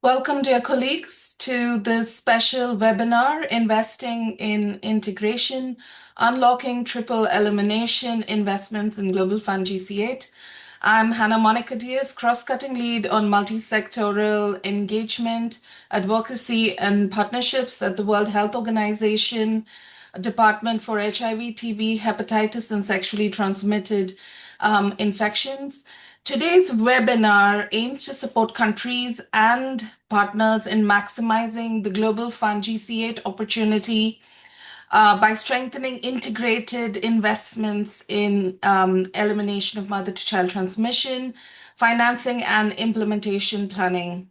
Welcome, dear colleagues, to this special webinar, Investing in Integration, Unlocking Triple Elimination Investments in Global Fund GC8. I'm Hannah Monica Diaz, cross-cutting lead on multi-sectoral engagement, advocacy, and partnerships at the World Health Organization Department for HIV, TB, hepatitis, and sexually transmitted infections. Today's webinar aims to support countries and partners in maximizing the Global Fund GC8 opportunity by strengthening integrated investments in elimination of mother-to-child transmission, financing, and implementation planning.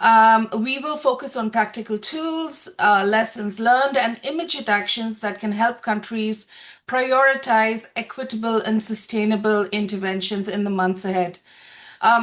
We will focus on practical tools, lessons learned, and immediate actions that can help countries prioritize equitable and sustainable interventions in the months ahead.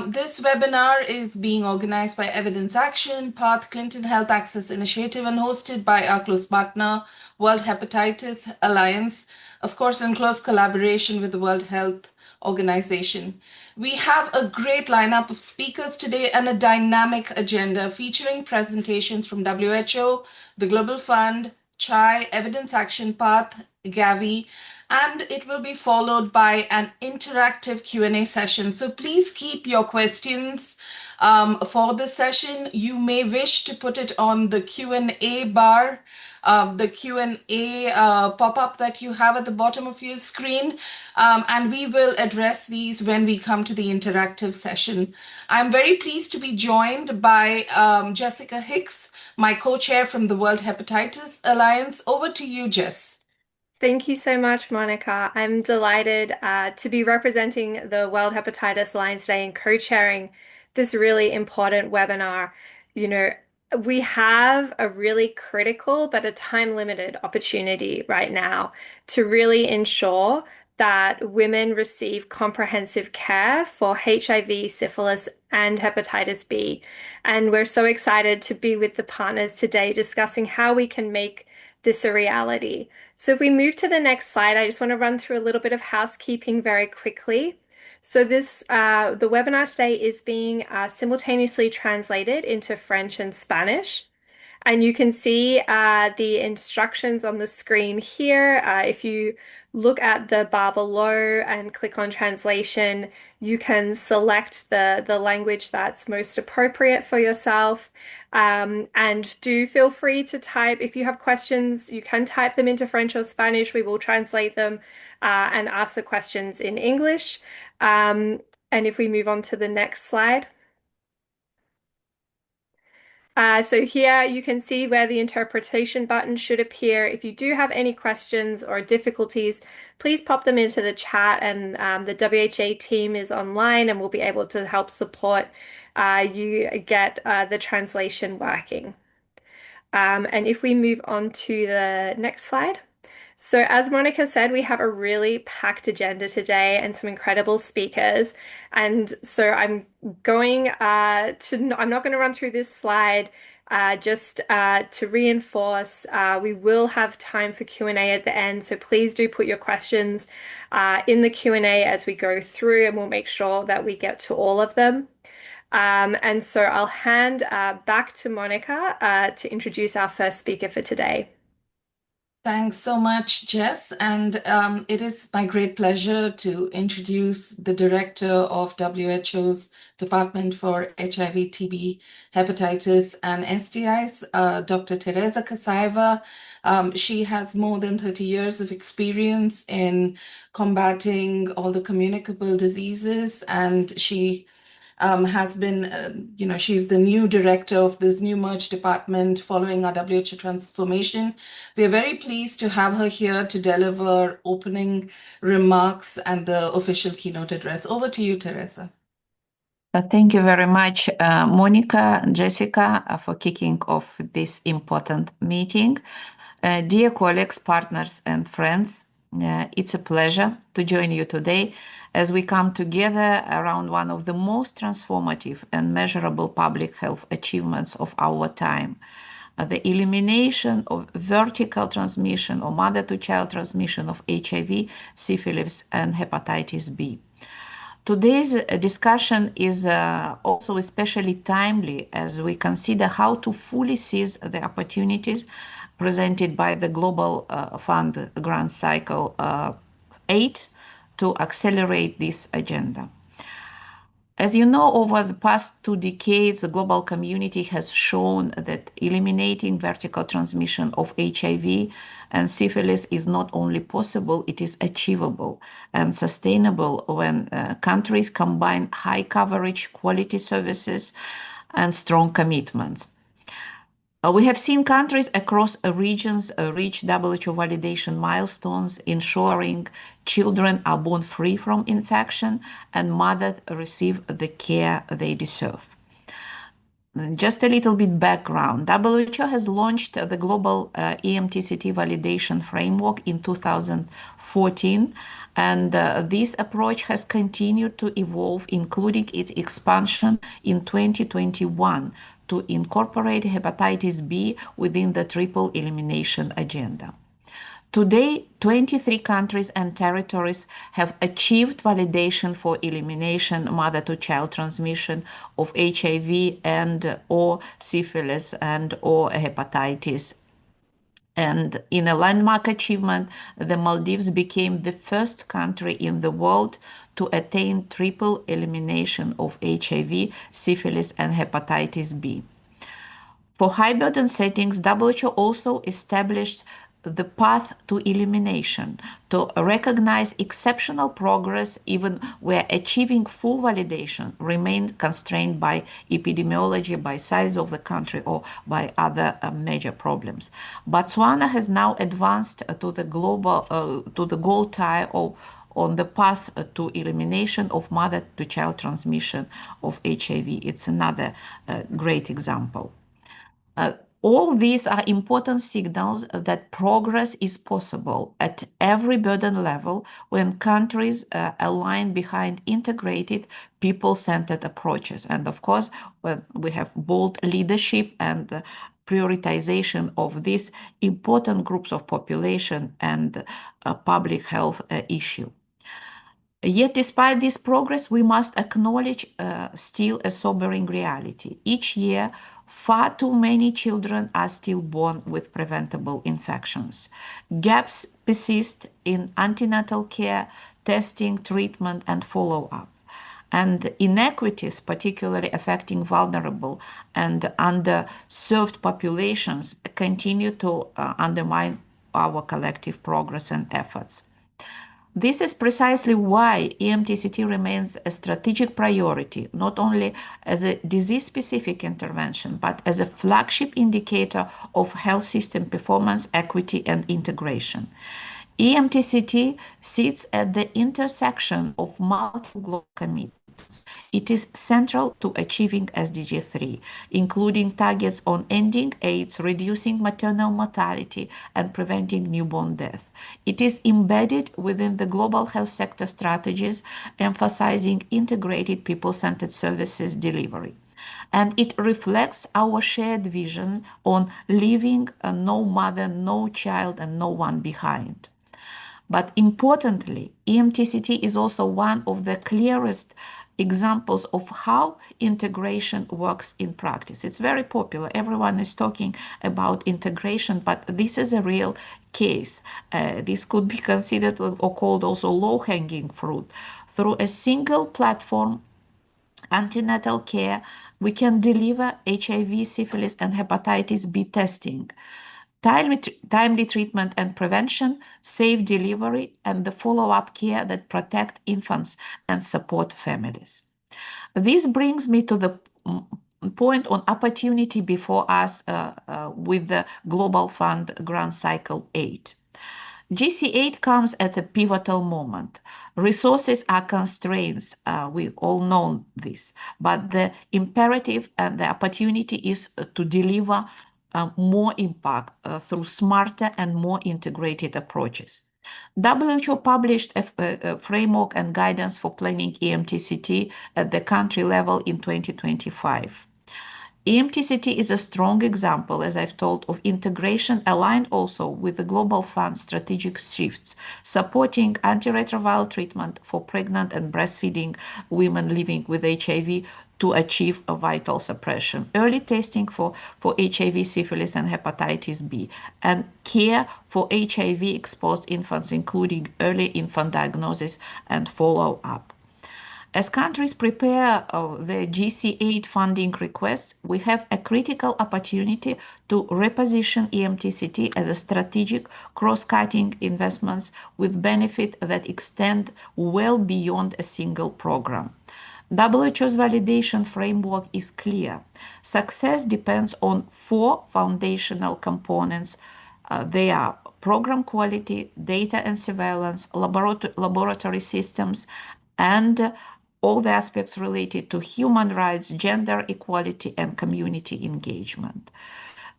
This webinar is being organized by Evidence Action, Path Clinton Health Access Initiative, and hosted by our close partner, World Hepatitis Alliance, of course, in close collaboration with the World Health Organization. We have a great lineup of speakers today and a dynamic agenda featuring presentations from WHO, the Global Fund, CHAI, Evidence Action Path, Gavi, and it will be followed by an interactive Q&A session. So please keep your questions for the session. You may wish to put it on the Q&A bar, the Q&A pop-up that you have at the bottom of your screen, and we will address these when we come to the interactive session. I'm very pleased to be joined by Jessica Hicks, my co-chair from the World Hepatitis Alliance. Over to you, Jess. Thank you so much, Monica. I'm delighted to be representing the World Hepatitis Alliance today and co-chairing this really important webinar. You know, we have a really critical but a time-limited opportunity right now to really ensure that women receive comprehensive care for HIV, syphilis, and hepatitis B. And we're so excited to be with the partners today discussing how we can make this a reality. So if we move to the next slide, I just want to run through a little bit of housekeeping very quickly. So the webinar today is being simultaneously translated into French and Spanish. And you can see the instructions on the screen here. If you look at the bar below and click on translation, you can select the language that's most appropriate for yourself. And do feel free to type. If you have questions, you can type them into French or Spanish. We will translate them and ask the questions in English. And if we move on to the next slide. So here you can see where the interpretation button should appear. If you do have any questions or difficulties, please pop them into the chat, and the WHA team is online and will be able to help support you get the translation working. And if we move on to the next slide. So as Monica said, we have a really packed agenda today and some incredible speakers. And so I'm not going to run through this slide, just to reinforce, we will have time for Q&A at the end. So please do put your questions in the Q&A as we go through, and we'll make sure that we get to all of them. And so I'll hand back to Monica to introduce our first speaker for today. Thanks so much, Jess. And it is my great pleasure to introduce the director of WHO's Department for HIV, TB, Hepatitis, and STIs, Dr. Teresa Kasaeva. She has more than 30 years of experience in combating all the communicable diseases, and she has been, she's the new director of this new merged department following our WHO transformation. We are very pleased to have her here to deliver opening remarks and the official keynote address. Over to you, Teresa. Thank you very much, Monica and Jessica, for kicking off this important meeting. Dear colleagues, partners, and friends, it's a pleasure to join you today as we come together around one of the most transformative and measurable public health achievements of our time, the elimination of vertical transmission or mother-to-child transmission of HIV, syphilis, and hepatitis B. Today's discussion is also especially timely as we consider how to fully seize the opportunities presented by the Global Fund grant cycle 8 to accelerate this agenda. As you know, over the past 2 decades, the global community has shown that eliminating vertical transmission of HIV and syphilis is not only possible, it is achievable and sustainable when countries combine high coverage, quality services, and strong commitments. We have seen countries across regions reach WHO validation milestones, ensuring children are born free from infection and mothers receive the care they deserve. Just a little bit background. WHO has launched the global EMTCT validation framework in 2014, and this approach has continued to evolve, including its expansion in 2021 to incorporate hepatitis B within the triple elimination agenda. Today, 23 countries and territories have achieved validation for elimination mother-to-child transmission of HIV and or syphilis and or hepatitis. And in a landmark achievement, the Maldives became the first country in the world to attain triple elimination of HIV, syphilis, and hepatitis B. For high burden settings, WHO also established the path to elimination to recognize exceptional progress even where achieving full validation remained constrained by epidemiology, by size of the country, or by other major problems. Botswana has now advanced to the goal tie on the path to elimination of mother-to-child transmission of HIV. It's another great example. All these are important signals that progress is possible at every burden level when countries align behind integrated, people-centered approaches. And of course, when we have bold leadership and prioritization of these important groups of population and public health issue. Yet, despite this progress, we must acknowledge still a sobering reality. Each year, far too many children are still born with preventable infections. Gaps persist in antenatal care, testing, treatment, and follow-up. And inequities, particularly affecting vulnerable and underserved populations, continue to undermine our collective progress and efforts. This is precisely why EMTCT remains a strategic priority, not only as a disease-specific intervention, but as a flagship indicator of health system performance, equity, and integration. EMTCT sits at the intersection of multiple global commitments. It is central to achieving SDG 3, including targets on ending AIDS, reducing maternal mortality, and preventing newborn death. It is embedded within the global health sector strategies, emphasizing integrated people-centered services delivery. And it reflects our shared vision on leaving no mother, no child, and no one behind. But importantly, EMTCT is also one of the clearest examples of how integration works in practice. It's very popular. Everyone is talking about integration, but this is a real case. This could be considered or called also low-hanging fruit. Through a single platform, antenatal care, we can deliver HIV, syphilis, and hepatitis B testing, timely treatment and prevention, safe delivery, and the follow-up care that protect infants and support families. This brings me to the point on opportunity before us with the Global Fund grant cycle 8. GC8 comes at a pivotal moment. Resources are constraints, we all know this, but the imperative and the opportunity is to deliver more impact through smarter and more integrated approaches. WHO published a framework and guidance for planning EMTCT at the country level in 2025. EMTCT is a strong example, as I've told, of integration aligned also with the Global Fund strategic shifts, supporting antiretroviral treatment for pregnant and breastfeeding women living with HIV to achieve a vital suppression, early testing for HIV, syphilis, and hepatitis B, and care for HIV-exposed infants, including early infant diagnosis and follow-up. As countries prepare the GC8 funding requests, we have a critical opportunity to reposition EMTCT as a strategic cross-cutting investments with benefit that extend well beyond a single program. WHO's validation framework is clear. Success depends on four foundational components. They are program quality, data and surveillance, laboratory systems, and all the aspects related to human rights, gender equality, and community engagement.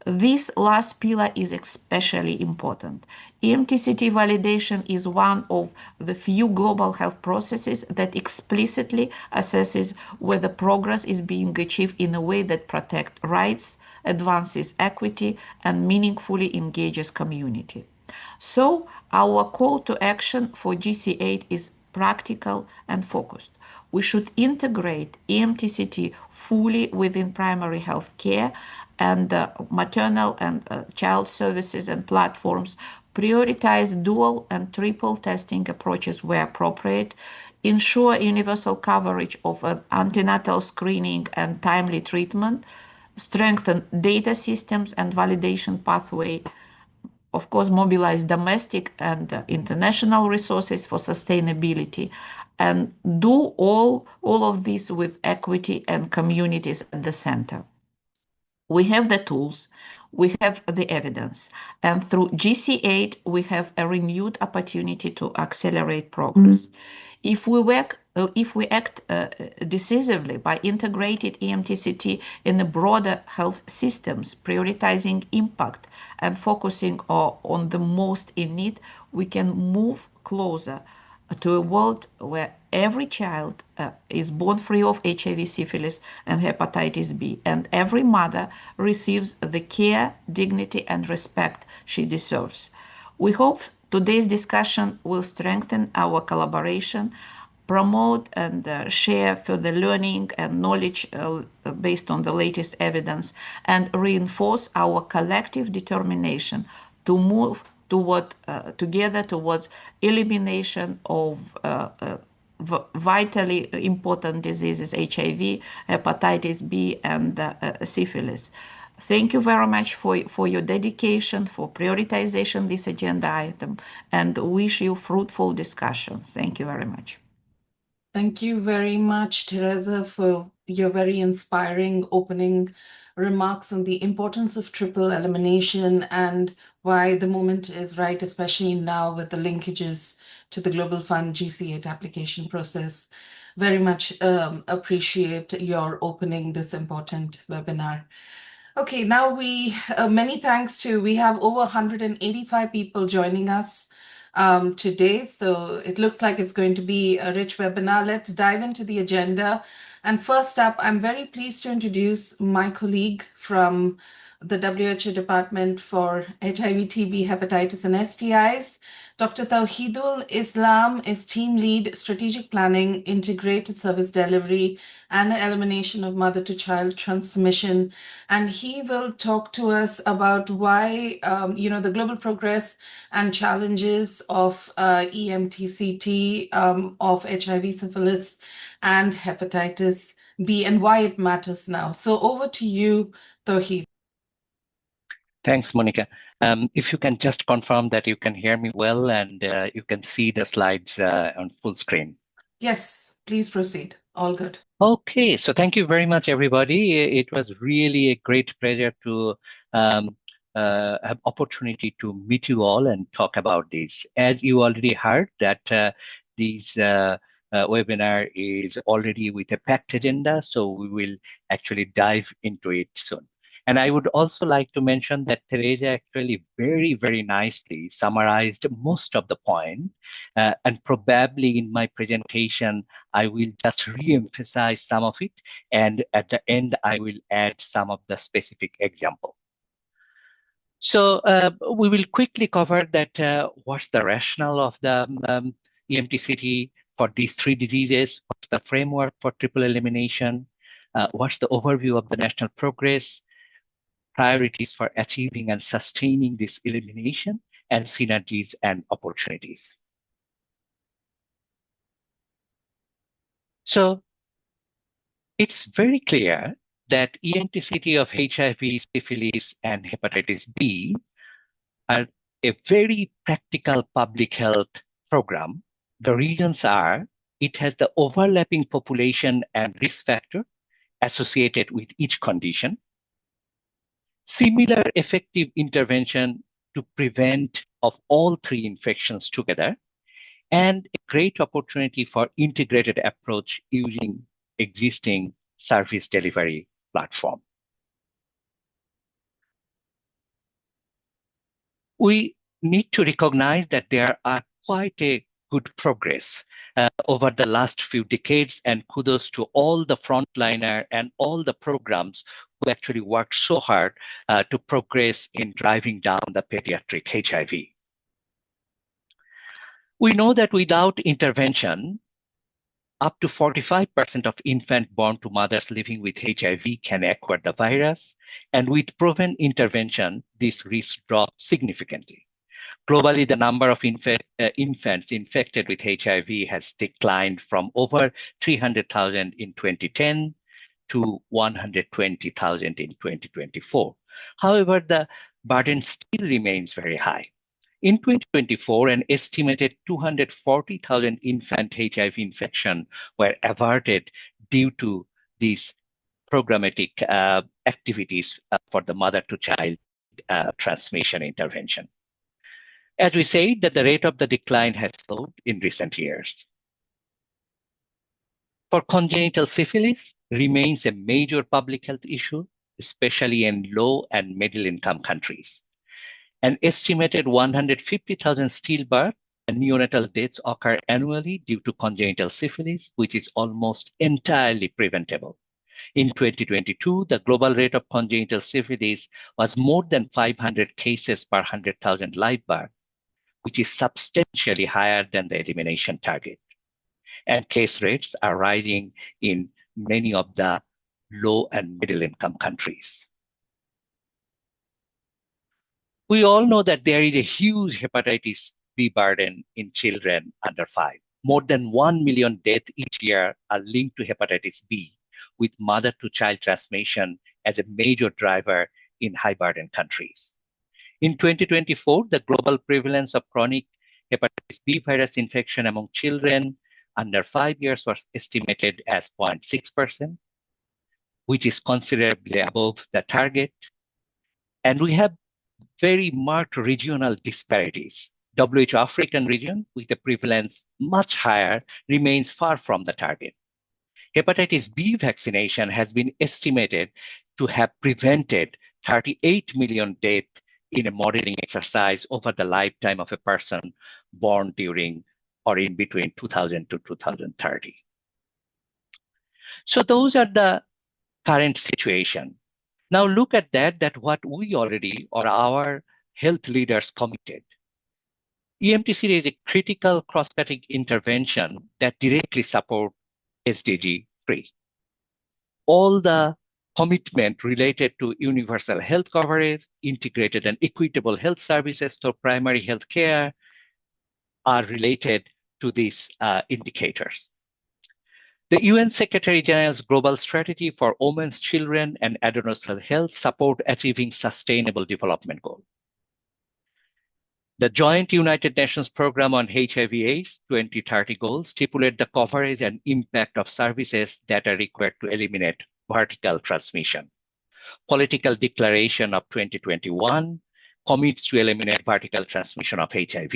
This last pillar is especially important. EMTCT validation is one of the few global health processes that explicitly assesses whether progress is being achieved in a way that protects rights, advances equity, and meaningfully engages community. So our call to action for GC8 is practical and focused. We should integrate EMTCT fully within primary health care and maternal and child services and platforms, prioritize dual and triple testing approaches where appropriate, ensure universal coverage of antenatal screening and timely treatment, strengthen data systems and validation pathway, of course, mobilize domestic and international resources for sustainability, and do all of this with equity and communities at the center. We have the tools, we have the evidence, and through GC8, we have a renewed opportunity to accelerate progress. If we act decisively by integrating EMTCT in the broader health systems, prioritizing impact and focusing on the most in need, we can move closer to a world where every child is born free of HIV, syphilis, and hepatitis B, and every mother receives the care, dignity, and respect she deserves. We hope today's discussion will strengthen our collaboration, promote and share further learning and knowledge based on the latest evidence, and reinforce our collective determination to move together towards elimination of vitally important diseases, HIV, hepatitis B, and syphilis. Thank you very much for your dedication, for prioritization this agenda item, and wish you fruitful discussions. Thank you very much. Thank you very much, Teresa, for your very inspiring opening remarks on the importance of triple elimination and why the moment is right, especially now with the linkages to the Global Fund GC8 application process. Very much appreciate your opening this important webinar. Okay, now many thanks we have over 185 people joining us today. So it looks like it's going to be a rich webinar. Let's dive into the agenda. And first up, I'm very pleased to introduce my colleague from the WHO Department for HIV, TB, Hepatitis, and STIs. Dr. Tawhidul Islam is Team Lead, Strategic Planning, Integrated Service Delivery, and Elimination of Mother-to-Child Transmission. And he will talk to us about why, the global progress and challenges of EMTCT, of HIV, syphilis, and hepatitis B, and why it matters now. So over to you, Tawhid. Thanks, Monica. If you can just confirm that you can hear me well and you can see the slides on full screen. Yes, please proceed. All good. Okay, so thank you very much, everybody. It was really a great pleasure to have opportunity to meet you all and talk about this. As you already heard, that this webinar is already with a packed agenda, so we will actually dive into it soon. And I would also like to mention that Teresa actually very, very nicely summarized most of the point. And probably in my presentation, I will just re-emphasize some of it. And at the end, I will add some of the specific example. So we will quickly cover that what's the rationale of the EMTCT for these three diseases, what's the framework for triple elimination, what's the overview of the national progress, priorities for achieving and sustaining this elimination, and synergies and opportunities. So it's very clear that ENTCT of HIV, syphilis, and hepatitis B are a very practical public health program. The reasons are it has the overlapping population and risk factor associated with each condition, similar effective intervention to prevent of all three infections together, and a great opportunity for integrated approach using existing service delivery platform. We need to recognize that there are quite a good progress over the last few decades, and kudos to all the frontliner and all the programs who actually worked so hard to progress in driving down the pediatric HIV. We know that without intervention, up to 45% of infants born to mothers living with HIV can acquire the virus, and with proven intervention, this risk drops significantly. Globally, the number of infants infected with HIV has declined from over 300,000 in 2010 to 120,000 in 2024. However, the burden still remains very high. In 2024, an estimated 240,000 infant HIV infection were averted due to these programmatic activities for the mother-to-child transmission intervention. As we say, that the rate of the decline has slowed in recent years. For congenital syphilis, remains a major public health issue, especially in low and middle-income countries. An estimated 150,000 stillbirth and neonatal deaths occur annually due to congenital syphilis, which is almost entirely preventable. In 2022, the global rate of congenital syphilis was more than 500 cases per 100,000 live births, which is substantially higher than the elimination target. And case rates are rising in many of the low and middle income countries. We all know that there is a huge hepatitis B burden in children under 5. More than 1 million deaths each year are linked to hepatitis B, with mother-to-child transmission as a major driver in high-burden countries. In 2024, the global prevalence of chronic hepatitis B virus infection among children under 5 years was estimated as 0.6%, which is considerably above the target. And we have very marked regional disparities. WHO African region, with a prevalence much higher, remains far from the target. Hepatitis B vaccination has been estimated to have prevented 38 million deaths in a modeling exercise over the lifetime of a person born during or in between 2000 to 2030. So those are the current situation. Now look at that what we already or our health leaders committed. EMTC is a critical cross-cutting intervention that directly support SDG 3. All the commitment related to universal health coverage, integrated and equitable health services to primary health care are related to these indicators. The UN Secretary General's Global Strategy for Women's, Children, and Adolescent Health support achieving Sustainable Development Goals. The Joint United Nations Program on HIV/AIDS 2030 goals stipulate the coverage and impact of services that are required to eliminate vertical transmission. Political Declaration of 2021 commits to eliminate vertical transmission of HIV.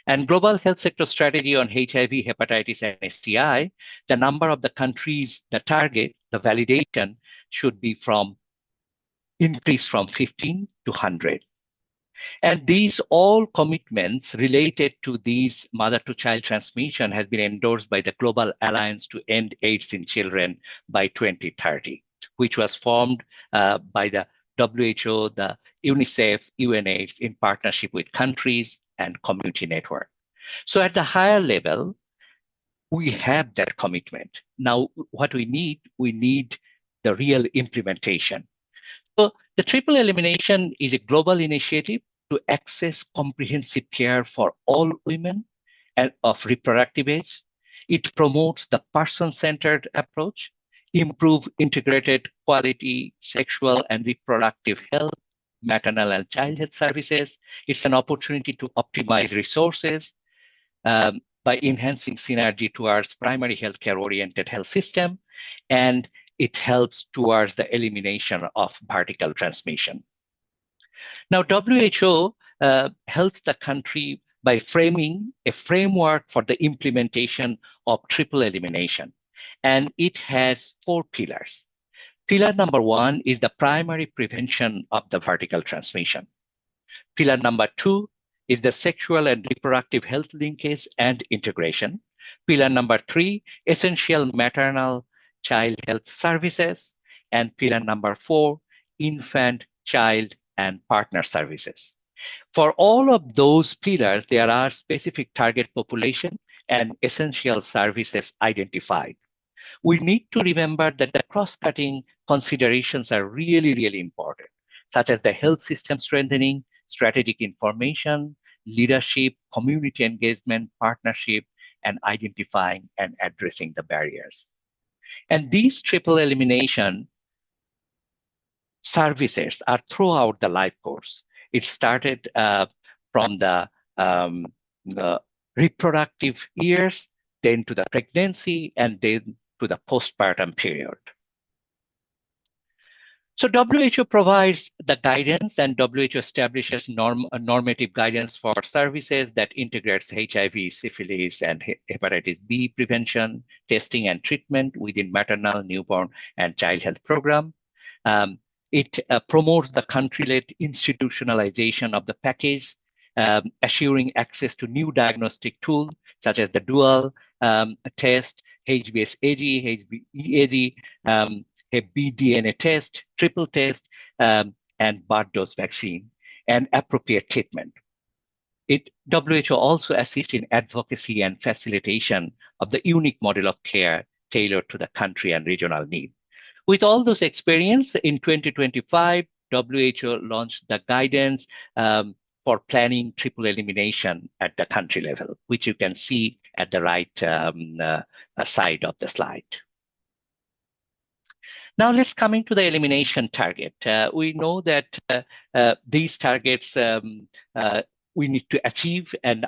And Global Health Sector Strategy on HIV, Hepatitis, and STI, the number of the countries, the target, the validation should be from increased from 15 to 100. And these all commitments related to these mother-to-child transmission has been endorsed by the Global Alliance to End AIDS in Children by 2030, which was formed by the WHO, the UNICEF, UNAIDS in partnership with countries and community network. So at the higher level, we have that commitment. Now, what we need the real implementation. So the triple elimination is a global initiative to access comprehensive care for all women and of reproductive age. It promotes the person-centered approach, improve integrated quality sexual and reproductive health, maternal and child health services. It's an opportunity to optimize resources by enhancing synergy towards primary healthcare-oriented health system, and it helps towards the elimination of vertical transmission. Now, WHO helps the country by framing a framework for the implementation of triple elimination, and it has 4 pillars. Pillar number 1 is the primary prevention of the vertical transmission. Pillar number 2 is the sexual and reproductive health linkage and integration. Pillar number 3, essential maternal child health services. And pillar number 4, infant, child, and partner services. For all of those pillars, there are specific target population and essential services identified. We need to remember that the cross-cutting considerations are really, really important, such as the health system strengthening, strategic information, leadership, community engagement, partnership, and identifying and addressing the barriers. And these triple elimination services are throughout the life course. It started from the reproductive years, then to the pregnancy, and then to the postpartum period. So WHO provides the guidance, and WHO establishes normative guidance for services that integrates HIV, syphilis, and hepatitis B prevention, testing, and treatment within maternal, newborn, and child health program. It promotes the country-led institutionalization of the package, assuring access to new diagnostic tools such as the dual test, HBsAg, HBeAg, a BDNA test, triple test, and birth dose vaccine, and appropriate treatment. WHO also assists in advocacy and facilitation of the unique model of care tailored to the country and regional need. With all those experience, in 2025, WHO launched the guidance for planning triple elimination at the country level, which you can see at the right side of the slide. Now let's come into the elimination target. We know that these targets we need to achieve, and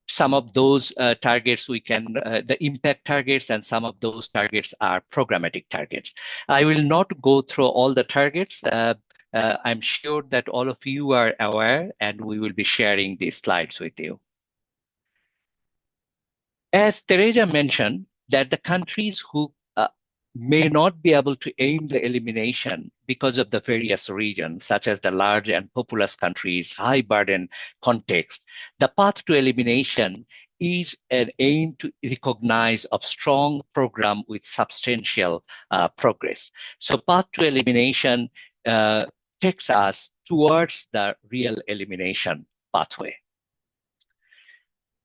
some of those targets we can, the impact targets, and some of those targets are programmatic targets. I will not go through all the targets. I'm sure that all of you are aware, and we will be sharing these slides with you. As Teresa mentioned, that the countries who may not be able to aim the elimination because of the various regions, such as the large and populous countries, high burden context, the path to elimination is an aim to recognize a strong program with substantial progress. So path to elimination takes us towards the real elimination pathway.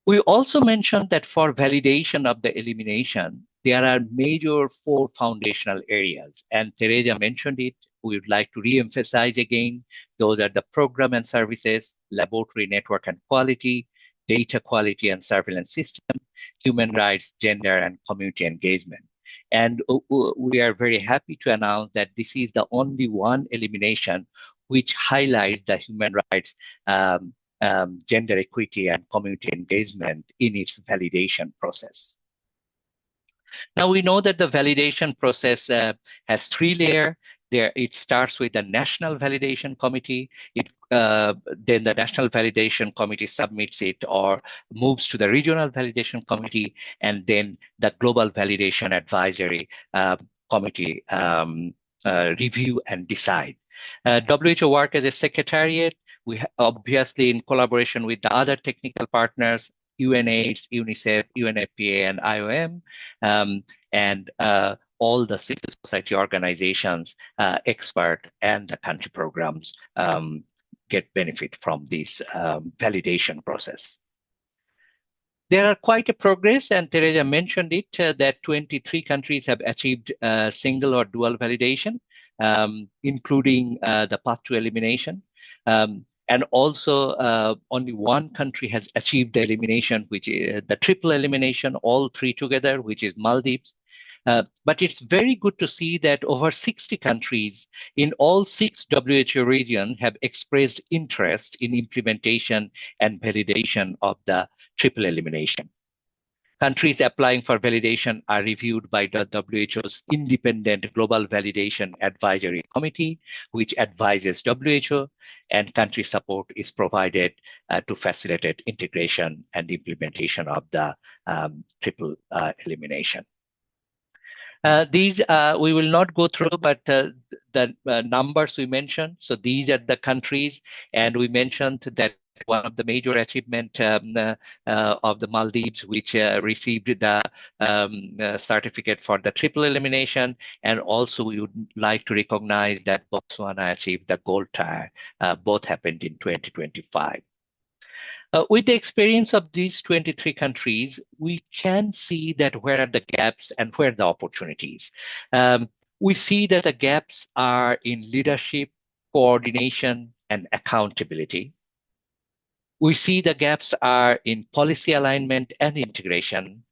We also mentioned that for validation of the elimination, there are major 4 foundational areas, and Teresa mentioned it. We would like to re-emphasize again. Those are the program and services, laboratory network and quality, data quality and surveillance system, human rights, gender, and community engagement. And we are very happy to announce that this is the only one elimination which highlights the human rights, gender equity, and community engagement in its validation process. Now we know that the validation process has 3 layers. It starts with the National Validation Committee. Then the National Validation Committee submits it or moves to the Regional Validation Committee, and then the Global Validation Advisory Committee review and decide. WHO work as a secretariat, we obviously in collaboration with the other technical partners, UNAIDS, UNICEF, UNFPA, and IOM, and all the civil society organizations, expert, and the country programs get benefit from this validation process. There are quite a progress, and Teresa mentioned it, that 23 countries have achieved single or dual validation, including the path to elimination. And also only one country has achieved the elimination, which is the triple elimination, all three together, which is Maldives. But it's very good to see that over 60 countries in all 6 WHO regions have expressed interest in implementation and validation of the triple elimination. Countries applying for validation are reviewed by the WHO's independent Global Validation Advisory Committee, which advises WHO, and country support is provided to facilitate integration and implementation of the triple elimination. These we will not go through, but the numbers we mentioned. So these are the countries, and we mentioned that one of the major achievement of the Maldives, which received the certificate for the triple elimination, and also we would like to recognize that Botswana achieved the gold tier. Both happened in 2025. With the experience of these 23 countries, we can see that where are the gaps and where are the opportunities. We see that the gaps are in leadership, coordination, and accountability. We see the gaps are in policy alignment and integration.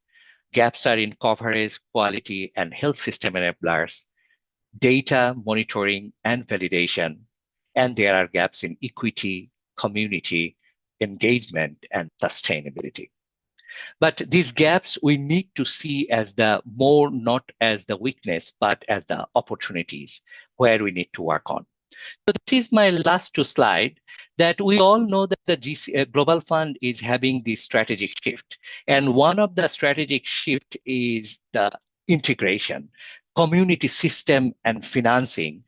Gaps are in coverage, quality, and health system enablers, data monitoring and validation, and there are gaps in equity, community, engagement, and sustainability. But these gaps we need to see as the more, not as the weakness, but as the opportunities where we need to work on. So this is my last 2 slides, that we all know that the Global Fund is having this strategic shift. And one of the strategic shift is the integration, community system and financing,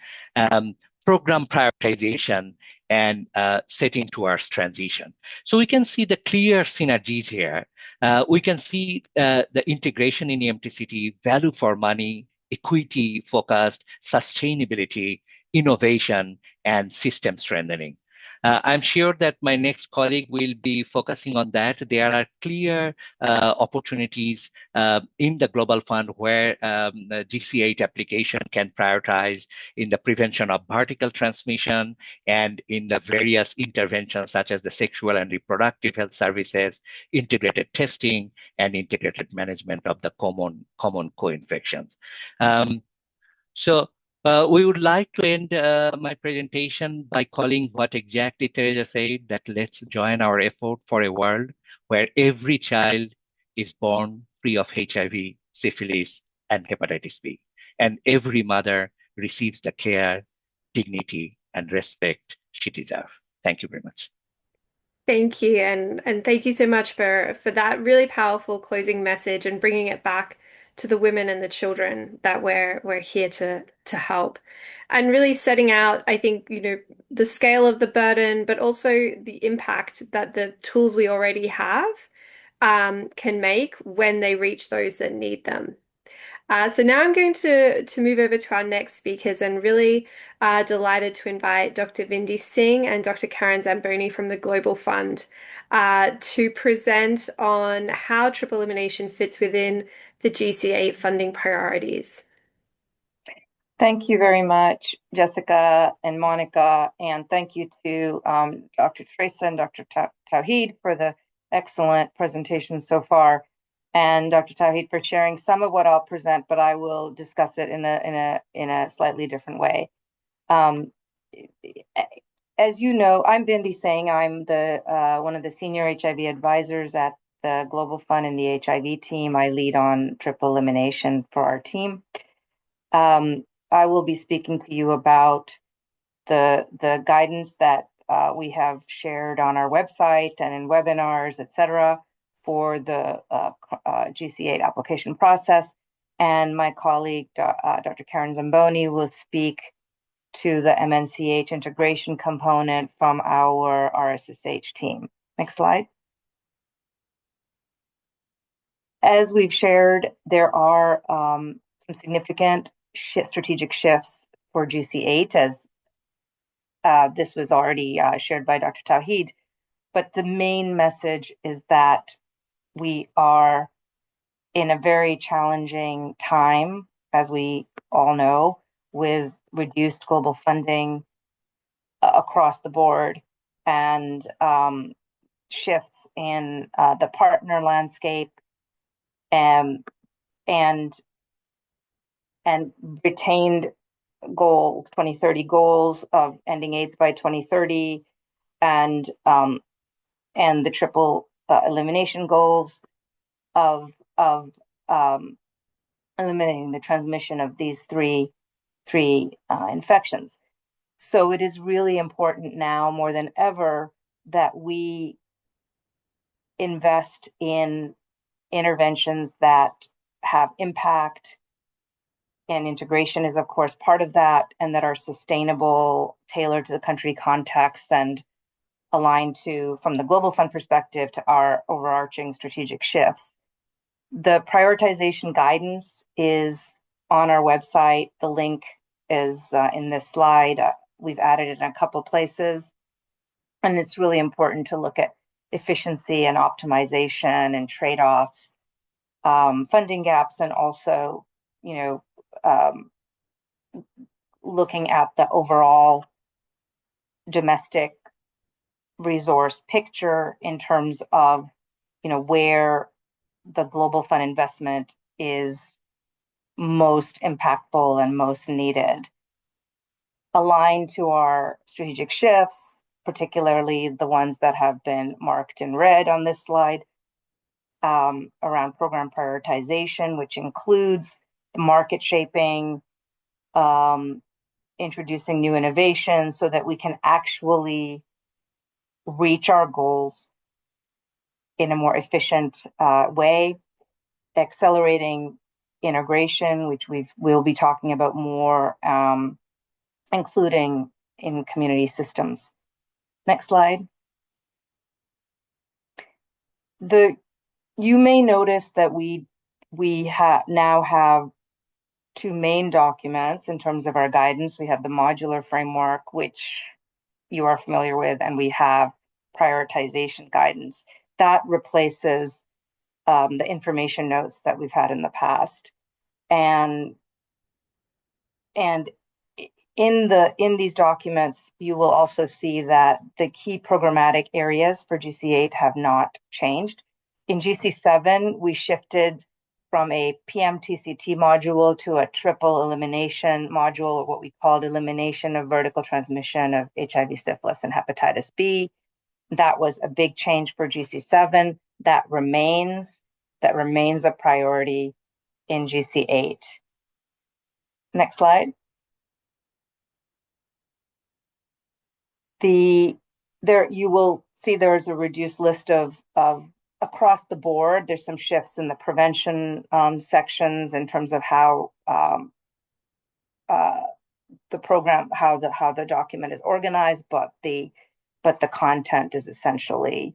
program prioritization, and setting towards transition. So we can see the clear synergies here. We can see the integration in EMTCT, value for money, equity focused, sustainability, innovation, and system strengthening. I'm sure that my next colleague will be focusing on that. There are clear opportunities in the Global Fund where the GC8 application can prioritize in the prevention of vertical transmission and in the various interventions such as the sexual and reproductive health services, integrated testing, and integrated management of the common co-infections. We would like to end my presentation by calling what exactly Teresa said, that let's join our effort for a world where every child is born free of HIV, syphilis, and hepatitis B, and every mother receives the care, dignity, and respect she deserves. Thank you very much. Thank you, and thank you so much for that really powerful closing message and bringing it back to the women and the children that we're here to help, and really setting out, I think, the scale of the burden, but also the impact that the tools we already have can make when they reach those that need them. So now I'm going to move over to our next speakers, and really delighted to invite Dr. Vindi Singh and Dr. Karen Zamboni from the Global Fund to present on how triple elimination fits within the GC8 funding priorities. Thank you very much, Jessica and Monica, and thank you to Dr. Teresa and Dr. Tauhid for the excellent presentation so far, and Dr. Tauhid for sharing some of what I'll present, but I will discuss it in a slightly different way. As you know, I'm Vindi Singh. I'm the one of the senior HIV advisors at the Global Fund in the HIV team. I lead on triple elimination for our team. I will be speaking to you about the guidance that we have shared on our website and in webinars, etc., for the GC8 application process, and my colleague, Dr. Karen Zamboni, will speak to the MNCH integration component from our RSSH team. Next slide. As we've shared, there are some significant strategic shifts for GC8, as this was already shared by Dr. Tawhid. But the main message is that we are in a very challenging time, as we all know, with reduced global funding across the board and shifts in the partner landscape and retained 2030 goals of ending AIDS by 2030 and the triple elimination goals of eliminating the transmission of these three infections. So it is really important now more than ever that we invest in interventions that have impact, and integration is of course part of that, and that are sustainable, tailored to the country context, and aligned to, from the Global Fund perspective, to our overarching strategic shifts. The prioritization guidance is on our website. The link is in this slide. We've added it in a couple places. And it's really important to look at efficiency and optimization and trade-offs, funding gaps, and also, looking at the overall domestic resource picture in terms of, where the Global Fund investment is most impactful and most needed. Aligned to our strategic shifts, particularly the ones that have been marked in red on this slide, around program prioritization, which includes the market shaping, introducing new innovations so that we can actually reach our goals in a more efficient way, accelerating integration, which we'll be talking about more, including in community systems. Next slide. You may notice that we now have two main documents in terms of our guidance. We have the modular framework, which you are familiar with, and we have prioritization guidance. That replaces the information notes that we've had in the past. And in these documents, you will also see that the key programmatic areas for GC8 have not changed. In GC7, we shifted from a PMTCT module to a triple elimination module, or what we called elimination of vertical transmission of HIV, syphilis, and hepatitis B. That was a big change for GC7. That remains a priority in GC8. Next slide. You will see there's a reduced list of across the board. There's some shifts in the prevention sections in terms of how the program, how the document is organized, but the content is essentially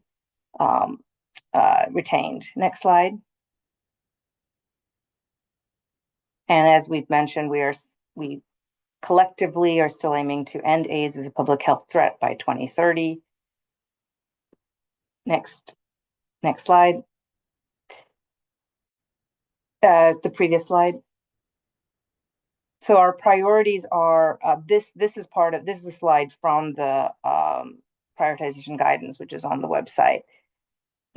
retained. Next slide. And as we've mentioned, we collectively are still aiming to end AIDS as a public health threat by 2030. Next slide. The previous slide. So our priorities are this is a slide from the prioritization guidance, which is on the website.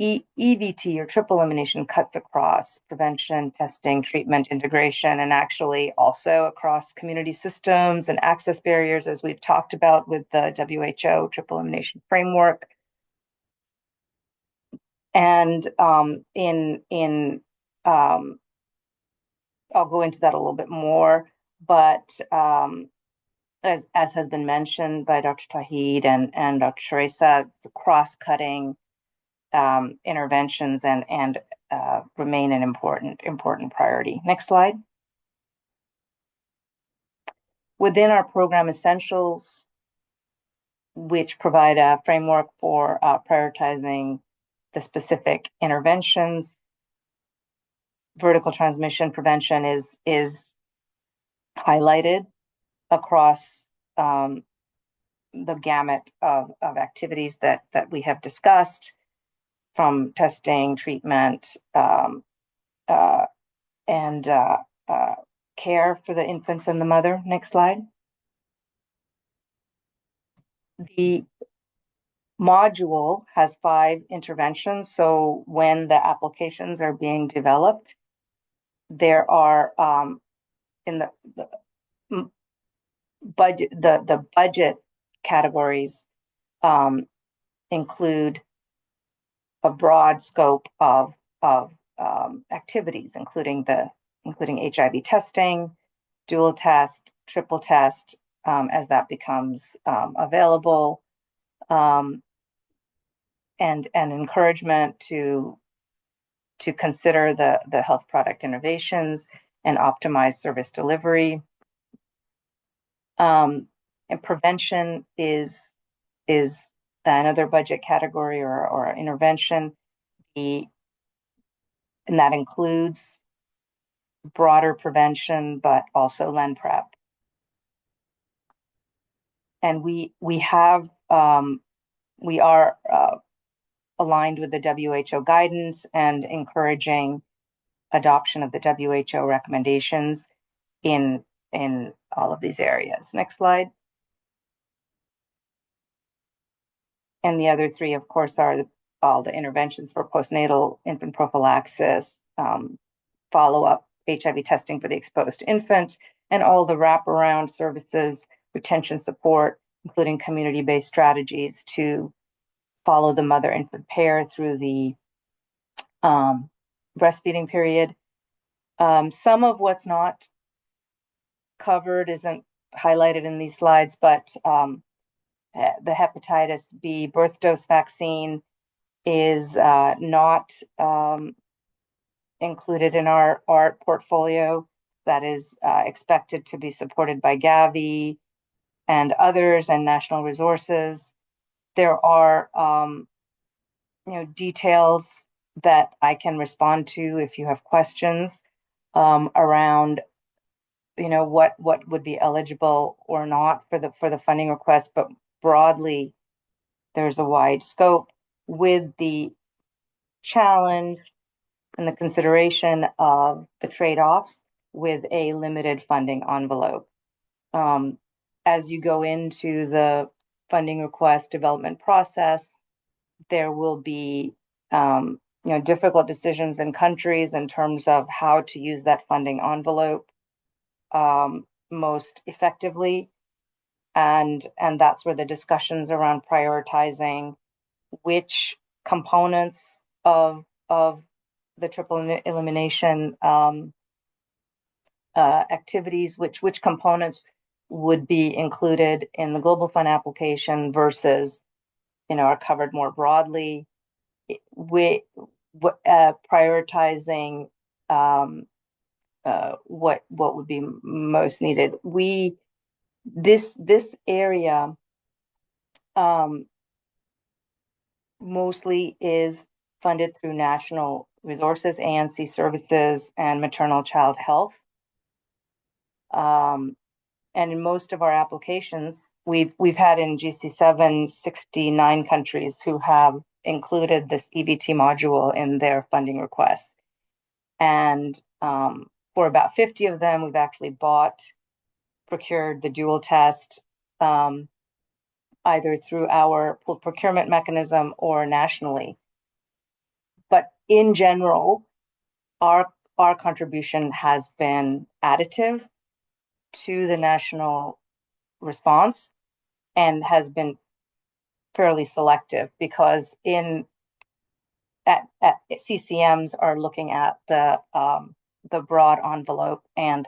EVT, or triple elimination, cuts across prevention, testing, treatment, integration, and actually also across community systems and access barriers, as we've talked about with the WHO triple elimination framework. And I'll go into that a little bit more, but as has been mentioned by Dr. Tawhid and Dr. Teresa, the cross-cutting interventions and remain an important priority. Next slide. Within our program essentials, which provide a framework for prioritizing the specific interventions, vertical transmission prevention is highlighted across the gamut of activities that we have discussed, from testing, treatment, and care for the infants and the mother. Next slide. The module has 5 interventions. So when the applications are being developed, there are in the budget categories include a broad scope of activities, including HIV testing, dual test, triple test, as that becomes available, and encouragement to consider the health product innovations and optimize service delivery. And prevention is another budget category or intervention. And that includes broader prevention, but also LEN prep. And we are aligned with the WHO guidance and encouraging adoption of the WHO recommendations in all of these areas. Next slide. And the other 3, of course, are all the interventions for postnatal infant prophylaxis, follow-up HIV testing for the exposed infant, and all the wraparound services, retention support, including community-based strategies to follow the mother-infant pair through the breastfeeding period. Some of what's not covered isn't highlighted in these slides, but the hepatitis B birth dose vaccine is not included in our portfolio. That is expected to be supported by Gavi and others and national resources. There are details that I can respond to if you have questions around what would be eligible or not for the funding request, but broadly there's a wide scope with the challenge and the consideration of the trade-offs with a limited funding envelope. As you go into the funding request development process, there will be difficult decisions in countries in terms of how to use that funding envelope most effectively, and that's where the discussions around prioritizing which components of the triple elimination activities, which components would be included in the Global Fund application versus are covered more broadly. Prioritizing what would be most needed. This area mostly is funded through national resources, ANC services, and maternal child health. And in most of our applications, we've had in GC7 69 countries who have included this EVT module in their funding requests. And for about 50 of them, we've actually procured the dual test, either through our pooled procurement mechanism or nationally. But in general, our contribution has been additive to the national response and has been fairly selective, because at CCMs are looking at the broad envelope and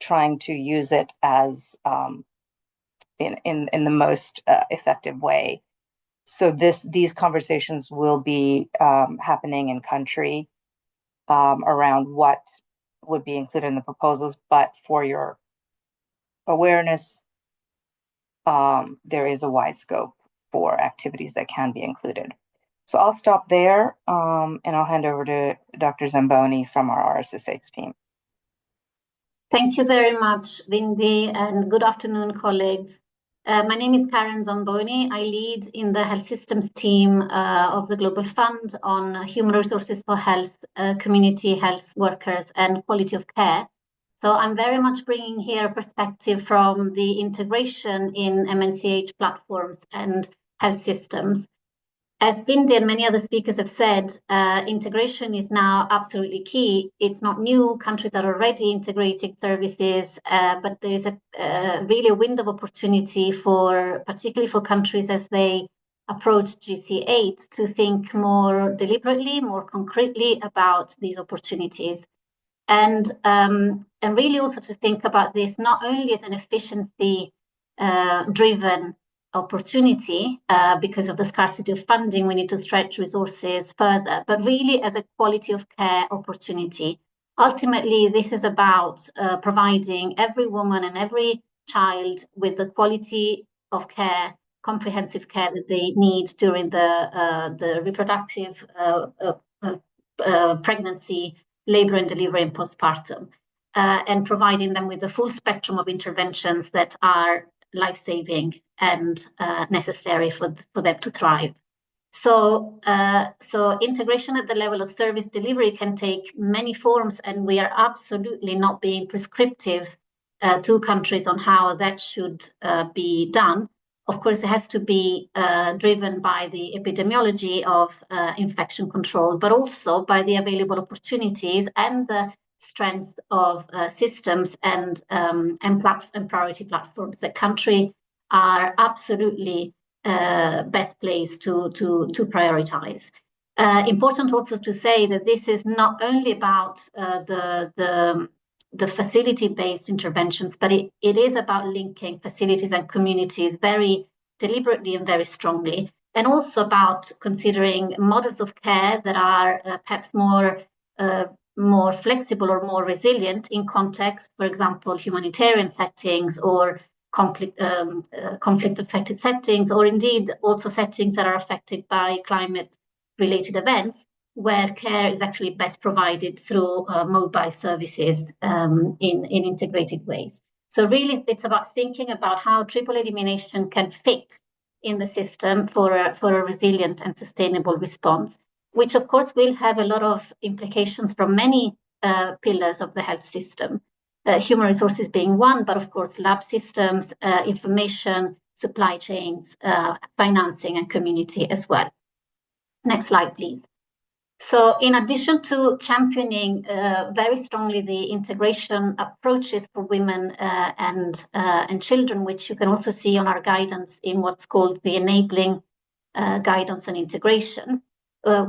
trying to use it as in the most effective way. So these conversations will be happening in country around what would be included in the proposals. But for your awareness, there is a wide scope for activities that can be included. So I'll stop there, and I'll hand over to Dr. Zamboni from our RSSH team. Thank you very much, Vindy, and good afternoon, colleagues. My name is Karen Zamboni. I lead in the health systems team of the Global Fund on human resources for health, community health workers, and quality of care. So I'm very much bringing here a perspective from the integration in MNCH platforms and health systems. As Vindy and many other speakers have said, integration is now absolutely key. It's not new. Countries are already integrating services, but there is really a window of opportunity particularly for countries as they approach GC8 to think more deliberately, more concretely about these opportunities. And really also to think about this not only as an efficiency driven opportunity because of the scarcity of funding, we need to stretch resources further, but really as a quality of care opportunity. Ultimately, this is about providing every woman and every child with the quality of care, comprehensive care that they need during the reproductive pregnancy, labor and delivery, and postpartum, and providing them with the full spectrum of interventions that are life-saving and necessary for them to thrive. So integration at the level of service delivery can take many forms, and we are absolutely not being prescriptive to countries on how that should be done. Of course, it has to be driven by the epidemiology of infection control, but also by the available opportunities and the strength of systems and priority platforms. The country are absolutely best placed to prioritize. Important also to say that this is not only about the facility-based interventions, but it is about linking facilities and communities very deliberately and very strongly, and also about considering models of care that are perhaps more flexible or more resilient in context, for example, humanitarian settings or conflict-affected settings, or indeed also settings that are affected by climate-related events, where care is actually best provided through mobile services in integrated ways. So really, it's about thinking about how triple elimination can fit in the system for a resilient and sustainable response, which of course will have a lot of implications from many pillars of the health system. Human resources being one, but of course lab systems, information, supply chains, financing, and community as well. Next slide, please. So in addition to championing very strongly the integration approaches for women and children, which you can also see on our guidance in what's called the enabling guidance and integration,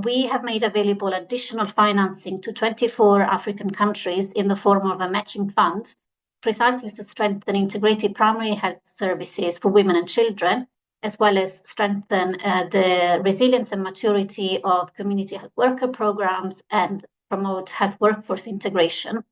we have made available additional financing to 24 African countries in the form of a matching fund, precisely to strengthen integrated primary health services for women and children, as well as strengthen the resilience and maturity of community health worker programs and promote health workforce integration.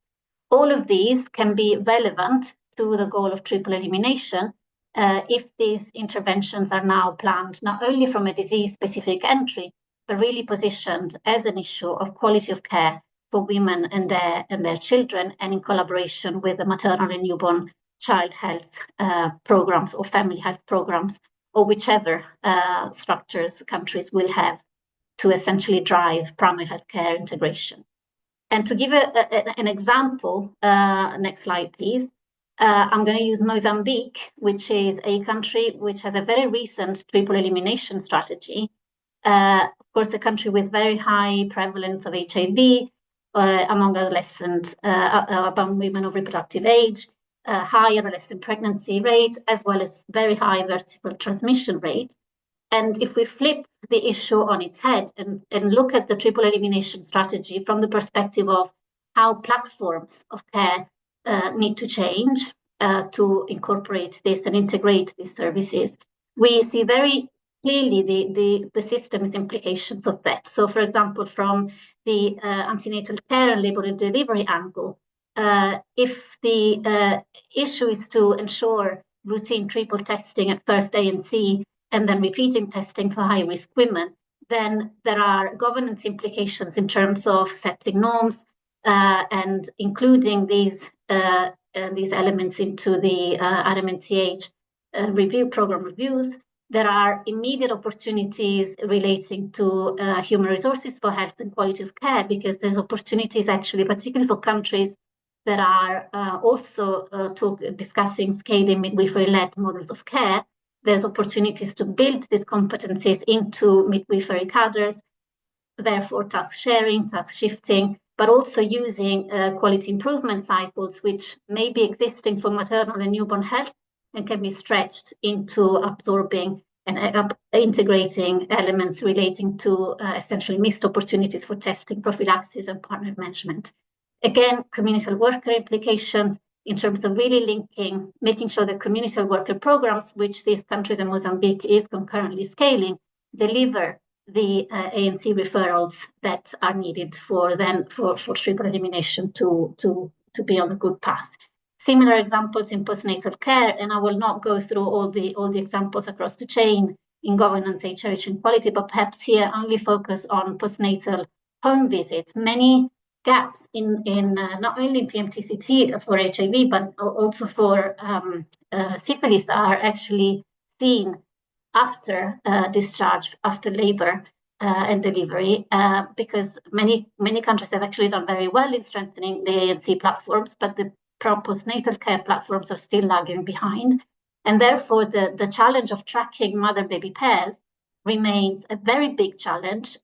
All of these can be relevant to the goal of triple elimination if these interventions are now planned not only from a disease-specific entry, but really positioned as an issue of quality of care for women and their children, and in collaboration with the maternal and newborn child health programs or family health programs, or whichever structures countries will have to essentially drive primary health care integration. And to give an example, next slide, please. I'm going to use Mozambique, which is a country which has a very recent triple elimination strategy. Of course, a country with very high prevalence of HIV among adolescents, among women of reproductive age, high adolescent pregnancy rate, as well as very high vertical transmission rate. And if we flip the issue on its head and look at the triple elimination strategy from the perspective of how platforms of care need to change to incorporate this and integrate these services, we see very clearly the system's implications of that. So, for example, from the antenatal care and labor and delivery angle, if the issue is to ensure routine triple testing at first ANC and then repeating testing for high-risk women, then there are governance implications in terms of setting norms and including these elements into the RMNCH review program reviews. There are immediate opportunities relating to human resources for health and quality of care, because there's opportunities actually, particularly for countries that are also discussing scaling midwifery-led models of care. There's opportunities to build these competencies into midwifery cadres, therefore task sharing, task shifting, but also using quality improvement cycles, which may be existing for maternal and newborn health and can be stretched into absorbing and integrating elements relating to essentially missed opportunities for testing, prophylaxis, and partner management. Again, community worker implications in terms of really linking, making sure that community worker programs, which these countries and Mozambique is concurrently scaling, deliver the ANC referrals that are needed for triple elimination to be on a good path. Similar examples in postnatal care, and I will not go through all the examples across the chain in governance, HRH, and quality, but perhaps here only focus on postnatal home visits. Many gaps in not only in PMTCT for HIV, but also for syphilis are actually seen after discharge, after labor and delivery, because many countries have actually done very well in strengthening the ANC platforms, but the postnatal care platforms are still lagging behind. And therefore, the challenge of tracking mother-baby pairs remains a very big challenge,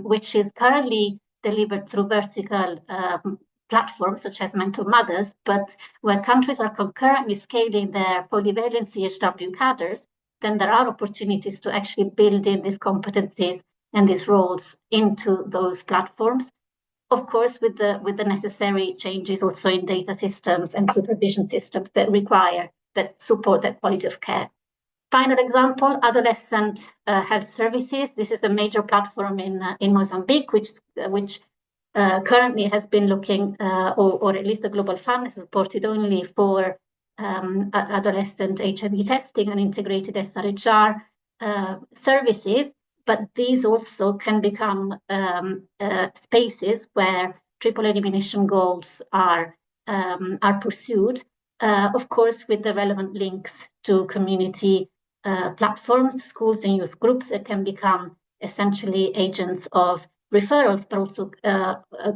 which is currently delivered through vertical platforms such as Mentor Mothers, but where countries are concurrently scaling their polyvalent CHW cadres, then there are opportunities to actually build in these competencies and these roles into those platforms. Of course, with the necessary changes also in data systems and supervision systems that support that quality of care. Final example, adolescent health services. This is a major platform in Mozambique, which currently has been looking, or at least the Global Fund is supported only for adolescent HIV testing and integrated SRHR services, but these also can become spaces where triple elimination goals are pursued, of course, with the relevant links to community platforms, schools, and youth groups that can become essentially agents of referrals, but also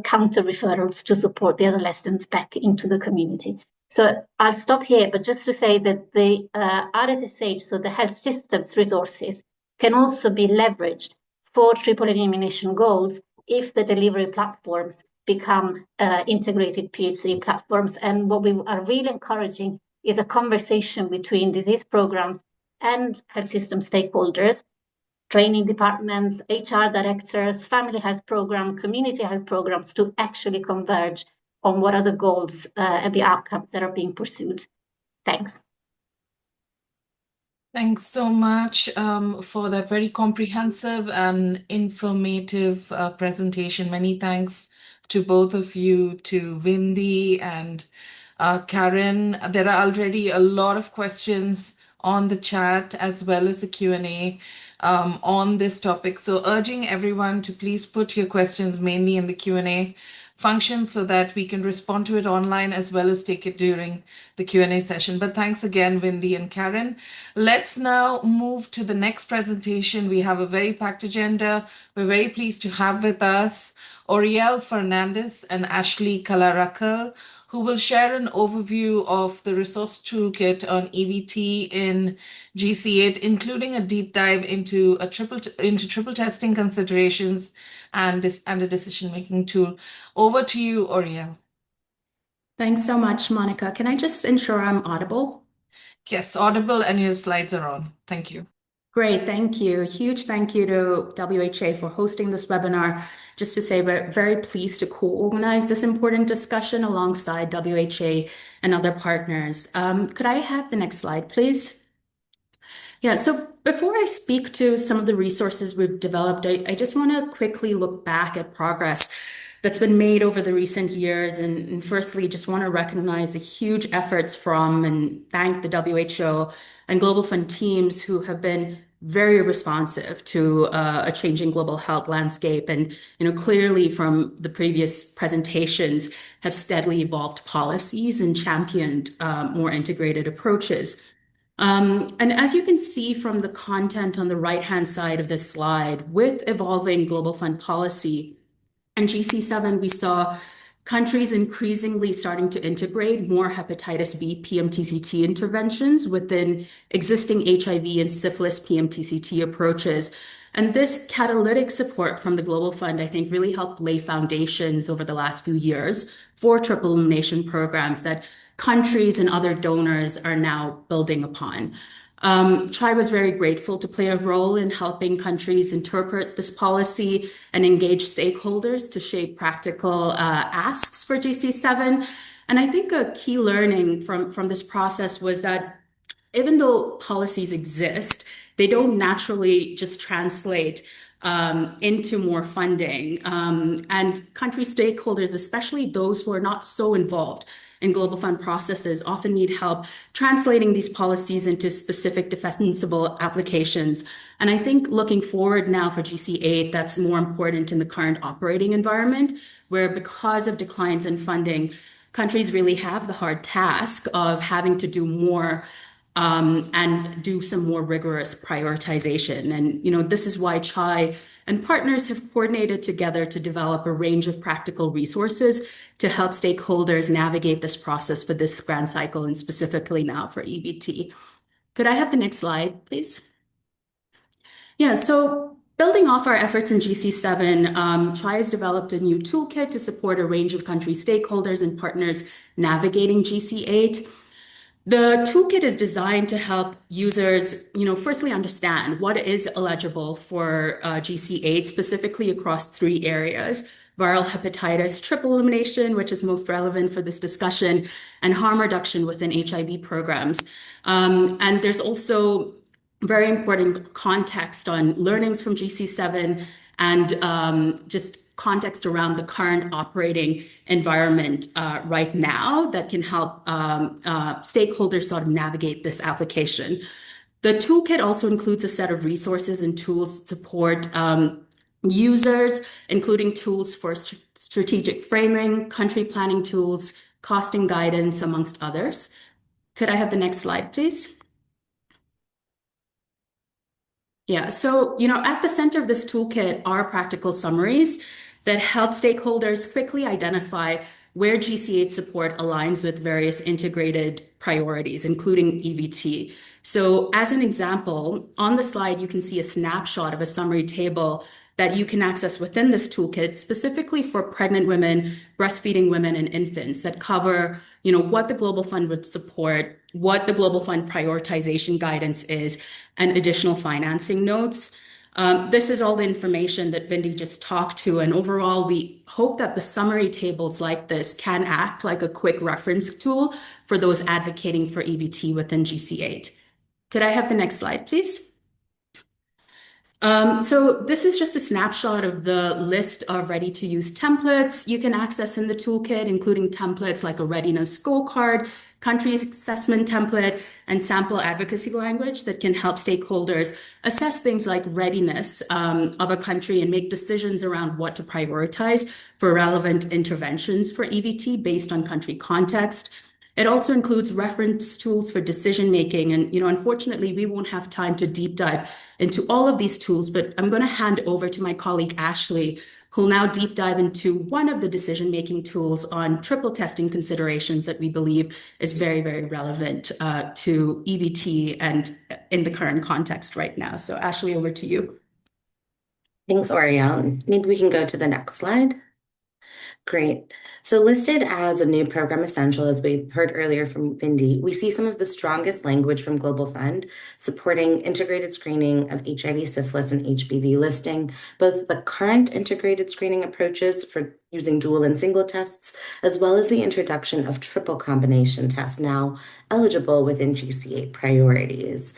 counter referrals to support the adolescents back into the community. So I'll stop here, but just to say that the RSSH, so the health systems resources, can also be leveraged for triple elimination goals if the delivery platforms become integrated PHC platforms. And what we are really encouraging is a conversation between disease programs and health system stakeholders, training departments, HR directors, family health program, community health programs, to actually converge on what are the goals and the outcomes that are being pursued. Thanks. Thanks so much for that very comprehensive and informative presentation. Many thanks to both of you, to Vindy and Karen. There are already a lot of questions on the chat as well as the Q&A on this topic. So urging everyone to please put your questions mainly in the Q&A function so that we can respond to it online as well as take it during the Q&A session. But thanks again, Vindy and Karen. Let's now move to the next presentation. We have a very packed agenda. We're very pleased to have with us Oriel Fernandez and Ashley Kalarakal, who will share an overview of the resource toolkit on EVT in GC8, including a deep dive into triple testing considerations and a decision-making tool. Over to you, Oriel. Thanks so much, Monica. Can I just ensure I'm audible? Yes, audible, and your slides are on. Thank you. Great, thank you. A huge thank you to WHA for hosting this webinar. Just to say, we're very pleased to co-organize this important discussion alongside WHA and other partners. Could I have the next slide, please? Yeah, so before I speak to some of the resources we've developed, I just want to quickly look back at progress. that's been made over the recent years. And firstly, just want to recognize the huge efforts from and thank the WHO and Global Fund teams who have been very responsive to a changing global health landscape, and clearly from the previous presentations have steadily evolved policies and championed more integrated approaches. And as you can see from the content on the right-hand side of this slide, with evolving global fund policy and GC7, we saw countries increasingly starting to integrate more hepatitis B PMTCT interventions within existing HIV and syphilis PMTCT approaches. And this catalytic support from the Global Fund, I think, really helped lay foundations over the last few years for triple elimination programs that countries and other donors are now building upon. CHI was very grateful to play a role in helping countries interpret this policy and engage stakeholders to shape practical asks for GC7. And I think a key learning from this process was that even though policies exist, they don't naturally just translate into more funding. And country stakeholders, especially those who are not so involved in global fund processes, often need help translating these policies into specific defensible applications. And I think looking forward now for GC8, that's more important in the current operating environment, where because of declines in funding, countries really have the hard task of having to do more and do some more rigorous prioritization. And, this is why CHI and partners have coordinated together to develop a range of practical resources to help stakeholders navigate this process for this grant cycle and specifically now for EBT. Could I have the next slide, please? Yeah, so building off our efforts in GC7, CHI has developed a new toolkit to support a range of country stakeholders and partners navigating GC8. The toolkit is designed to help users, firstly understand what is eligible for GC8, specifically across 3 areas: viral hepatitis, triple elimination, which is most relevant for this discussion, and harm reduction within HIV programs. And there's also very important context on learnings from GC7 and just context around the current operating environment right now that can help stakeholders sort of navigate this application. The toolkit also includes a set of resources and tools to support users, including tools for strategic framing, country planning tools, costing guidance, amongst others. Could I have the next slide, please? Yeah, so, at the center of this toolkit are practical summaries that help stakeholders quickly identify where GC8 support aligns with various integrated priorities, including EBT. So as an example, on the slide, you can see a snapshot of a summary table that you can access within this toolkit, specifically for pregnant women, breastfeeding women, and infants, that cover, what the Global Fund would support, what the Global Fund prioritization guidance is, and additional financing notes. This is all the information that Vindy just talked to, and overall, we hope that the summary tables like this can act like a quick reference tool for those advocating for EBT within GC8. Could I have the next slide, please? So this is just a snapshot of the list of ready-to-use templates you can access in the toolkit, including templates like a readiness scorecard, country assessment template, and sample advocacy language that can help stakeholders assess things like readiness of a country and make decisions around what to prioritize for relevant interventions for EBT based on country context. It also includes reference tools for decision making. And, unfortunately, we won't have time to deep dive into all of these tools, but I'm going to hand over to my colleague, Ashley, who'll now deep dive into one of the decision making tools on triple testing considerations that we believe is very, very relevant to EBT and in the current context right now. So, Ashley, over to you. Thanks, Oriel. Maybe we can go to the next slide. Great. So listed as a new program essential, as we heard earlier from Vindy, we see some of the strongest language from Global Fund supporting integrated screening of HIV, syphilis, and HBV, listing both the current integrated screening approaches for using dual and single tests, as well as the introduction of triple combination tests now eligible within GC8 priorities.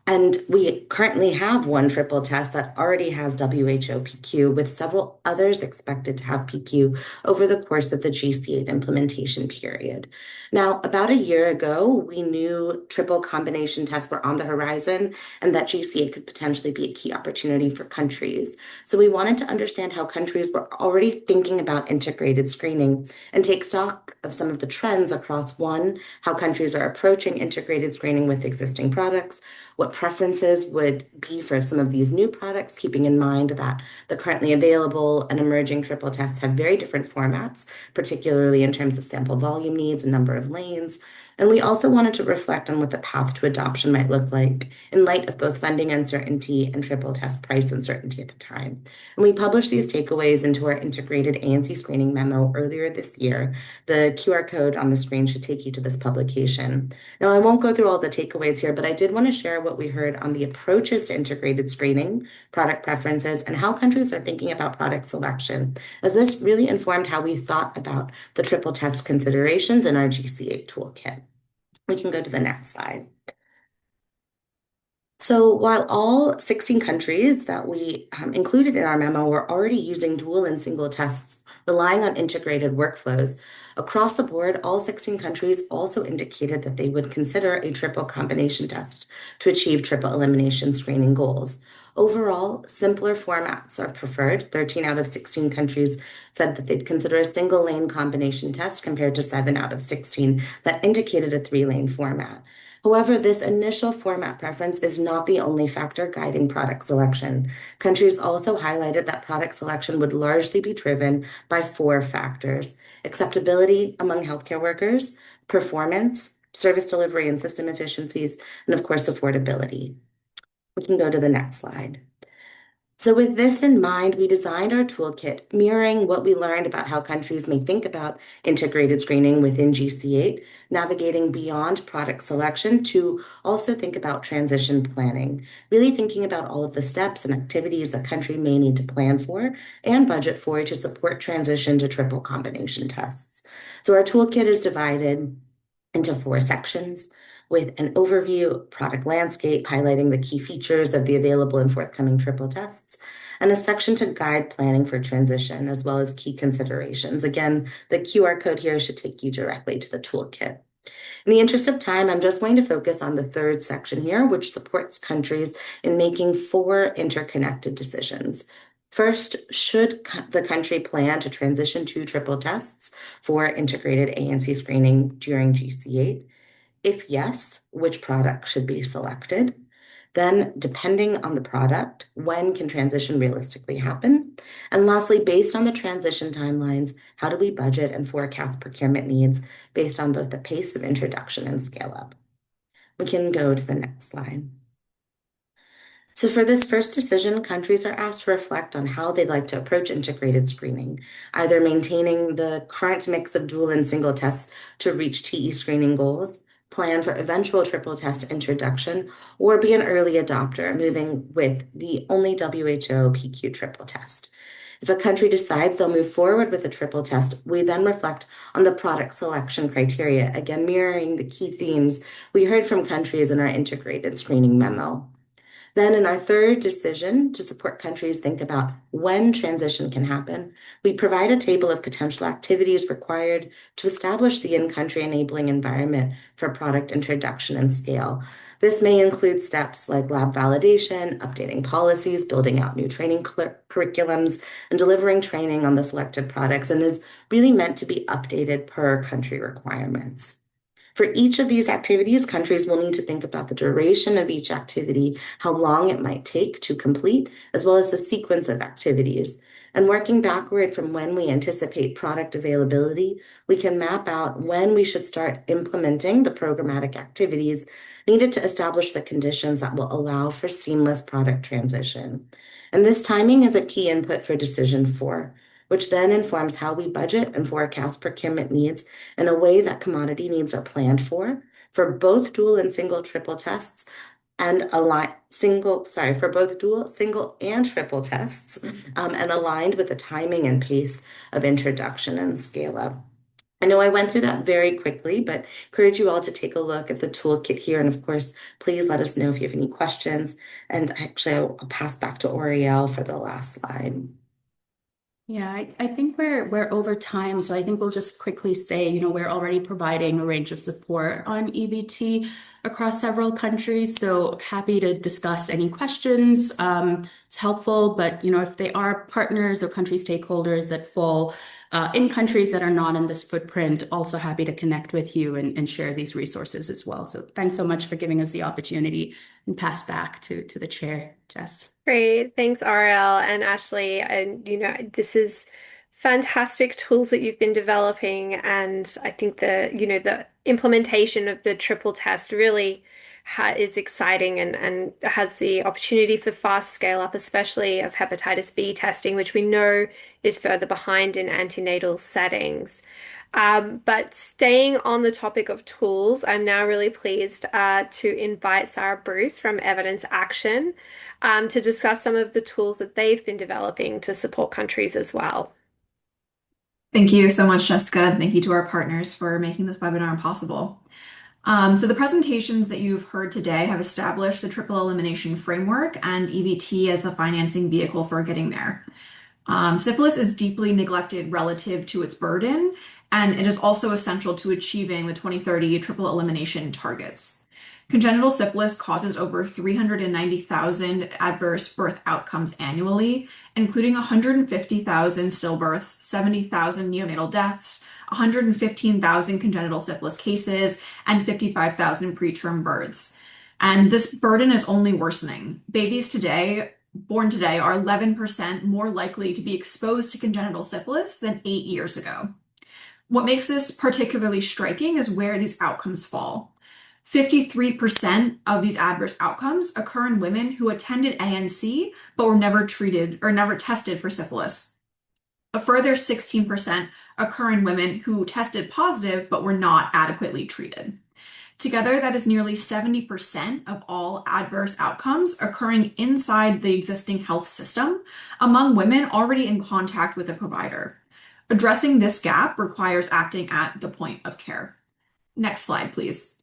And we currently have one triple test that already has WHO PQ, with several others expected to have PQ over the course of the GC8 implementation period. Now, about a year ago, we knew triple combination tests were on the horizon and that GC8 could potentially be a key opportunity for countries. So we wanted to understand how countries were already thinking about integrated screening and take stock of some of the trends across one, how countries are approaching integrated screening with existing products, what preferences would be for some of these new products, keeping in mind that the currently available and emerging triple tests have very different formats, particularly in terms of sample volume needs and number of lanes. And we also wanted to reflect on what the path to adoption might look like in light of both funding uncertainty and triple test price uncertainty at the time. And we published these takeaways into our integrated ANC screening memo earlier this year. The QR code on the screen should take you to this publication. Now, I won't go through all the takeaways here, but I did want to share what we heard on the approaches to integrated screening, product preferences, and how countries are thinking about product selection, as this really informed how we thought about the triple test considerations in our GC8 toolkit. We can go to the next slide. So while all 16 countries that we included in our memo were already using dual and single tests, relying on integrated workflows, across the board, all 16 countries also indicated that they would consider a triple combination test to achieve triple elimination screening goals. Overall, simpler formats are preferred. 13 out of 16 countries said that they'd consider a single lane combination test compared to 7 out of 16 that indicated a 3-lane format. However, this initial format preference is not the only factor guiding product selection. Countries also highlighted that product selection would largely be driven by 4 factors: acceptability among healthcare workers, performance, service delivery and system efficiencies, and of course, affordability. We can go to the next slide. So with this in mind, we designed our toolkit mirroring what we learned about how countries may think about integrated screening within GC8, navigating beyond product selection to also think about transition planning, really thinking about all of the steps and activities a country may need to plan for and budget for to support transition to triple combination tests. So our toolkit is divided into 4 sections, with an overview, product landscape highlighting the key features of the available and forthcoming triple tests, and a section to guide planning for transition, as well as key considerations. Again, the QR code here should take you directly to the toolkit. In the interest of time, I'm just going to focus on the 3rd section here, which supports countries in making 4 interconnected decisions. First, should the country plan to transition to triple tests for integrated ANC screening during GC8? If yes, which product should be selected? Then, depending on the product, when can transition realistically happen? And lastly, based on the transition timelines, how do we budget and forecast procurement needs based on both the pace of introduction and scale up? We can go to the next slide. So for this first decision, countries are asked to reflect on how they'd like to approach integrated screening, either maintaining the current mix of dual and single tests to reach TE screening goals, plan for eventual triple test introduction, or be an early adopter, moving with the only WHO PQ triple test. If a country decides they'll move forward with a triple test, we then reflect on the product selection criteria, again mirroring the key themes we heard from countries in our integrated screening memo. Then in our 3rd decision to support countries think about when transition can happen, we provide a table of potential activities required to establish the in-country enabling environment for product introduction and scale. This may include steps like lab validation, updating policies, building out new training curriculums, and delivering training on the selected products, and is really meant to be updated per country requirements. For each of these activities, countries will need to think about the duration of each activity, how long it might take to complete, as well as the sequence of activities. And working backward from when we anticipate product availability, we can map out when we should start implementing the programmatic activities needed to establish the conditions that will allow for seamless product transition. And this timing is a key input for decision 4, which then informs how we budget and forecast procurement needs in a way that commodity needs are planned for both dual and single triple tests and for both dual, single, and triple tests, and aligned with the timing and pace of introduction and scale up. I know I went through that very quickly, but encourage you all to take a look at the toolkit here. And of course, please let us know if you have any questions. And actually, I'll pass back to Oriel for the last slide. Yeah, I think we're over time, so I think we'll just quickly say, we're already providing a range of support on EBT across several countries. So happy to discuss any questions. It's helpful, but if they are partners or country stakeholders that fall in countries that are not in this footprint, also happy to connect with you and share these resources as well. So thanks so much for giving us the opportunity, and pass back to the chair, Jess. Great. Thanks, Ariel and Ashley. And, this is fantastic tools that you've been developing. And I think the implementation of the triple test really is exciting and has the opportunity for fast scale up, especially of hepatitis B testing, which we know is further behind in antenatal settings. But staying on the topic of tools, I'm now really pleased to invite Sarah Bruce from Evidence Action to discuss some of the tools that they've been developing to support countries as well. Thank you so much, Jessica. Thank you to our partners for making this webinar possible. So the presentations that you've heard today have established the triple elimination framework and EBT as the financing vehicle for getting there. Syphilis is deeply neglected relative to its burden, and it is also essential to achieving the 2030 triple elimination targets. Congenital syphilis causes over 390,000 adverse birth outcomes annually, including 150,000 stillbirths, 70,000 neonatal deaths, 115,000 congenital syphilis cases, and 55,000 preterm births. And this burden is only worsening. Babies born today are 11% more likely to be exposed to congenital syphilis than 8 years ago. What makes this particularly striking is where these outcomes fall. 53% of these adverse outcomes occur in women who attended ANC but were never treated or never tested for syphilis. A further 16% occur in women who tested positive but were not adequately treated. Together, that is nearly 70% of all adverse outcomes occurring inside the existing health system among women already in contact with a provider. Addressing this gap requires acting at the point of care. Next slide, please.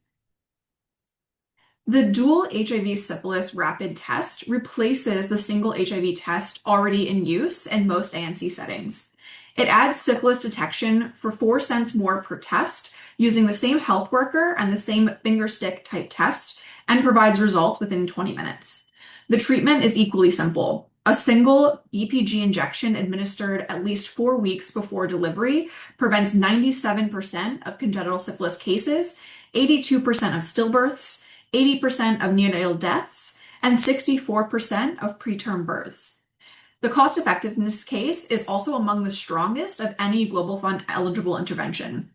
The dual HIV syphilis rapid test replaces the single HIV test already in use in most ANC settings. It adds syphilis detection for 4 cents more per test using the same health worker and the same fingerstick type test, and provides results within 20 minutes. The treatment is equally simple. A single BPG injection administered at least 4 weeks before delivery prevents 97% of congenital syphilis cases, 82% of stillbirths, 80% of neonatal deaths, and 64% of preterm births. The cost effectiveness case is also among the strongest of any Global Fund eligible intervention.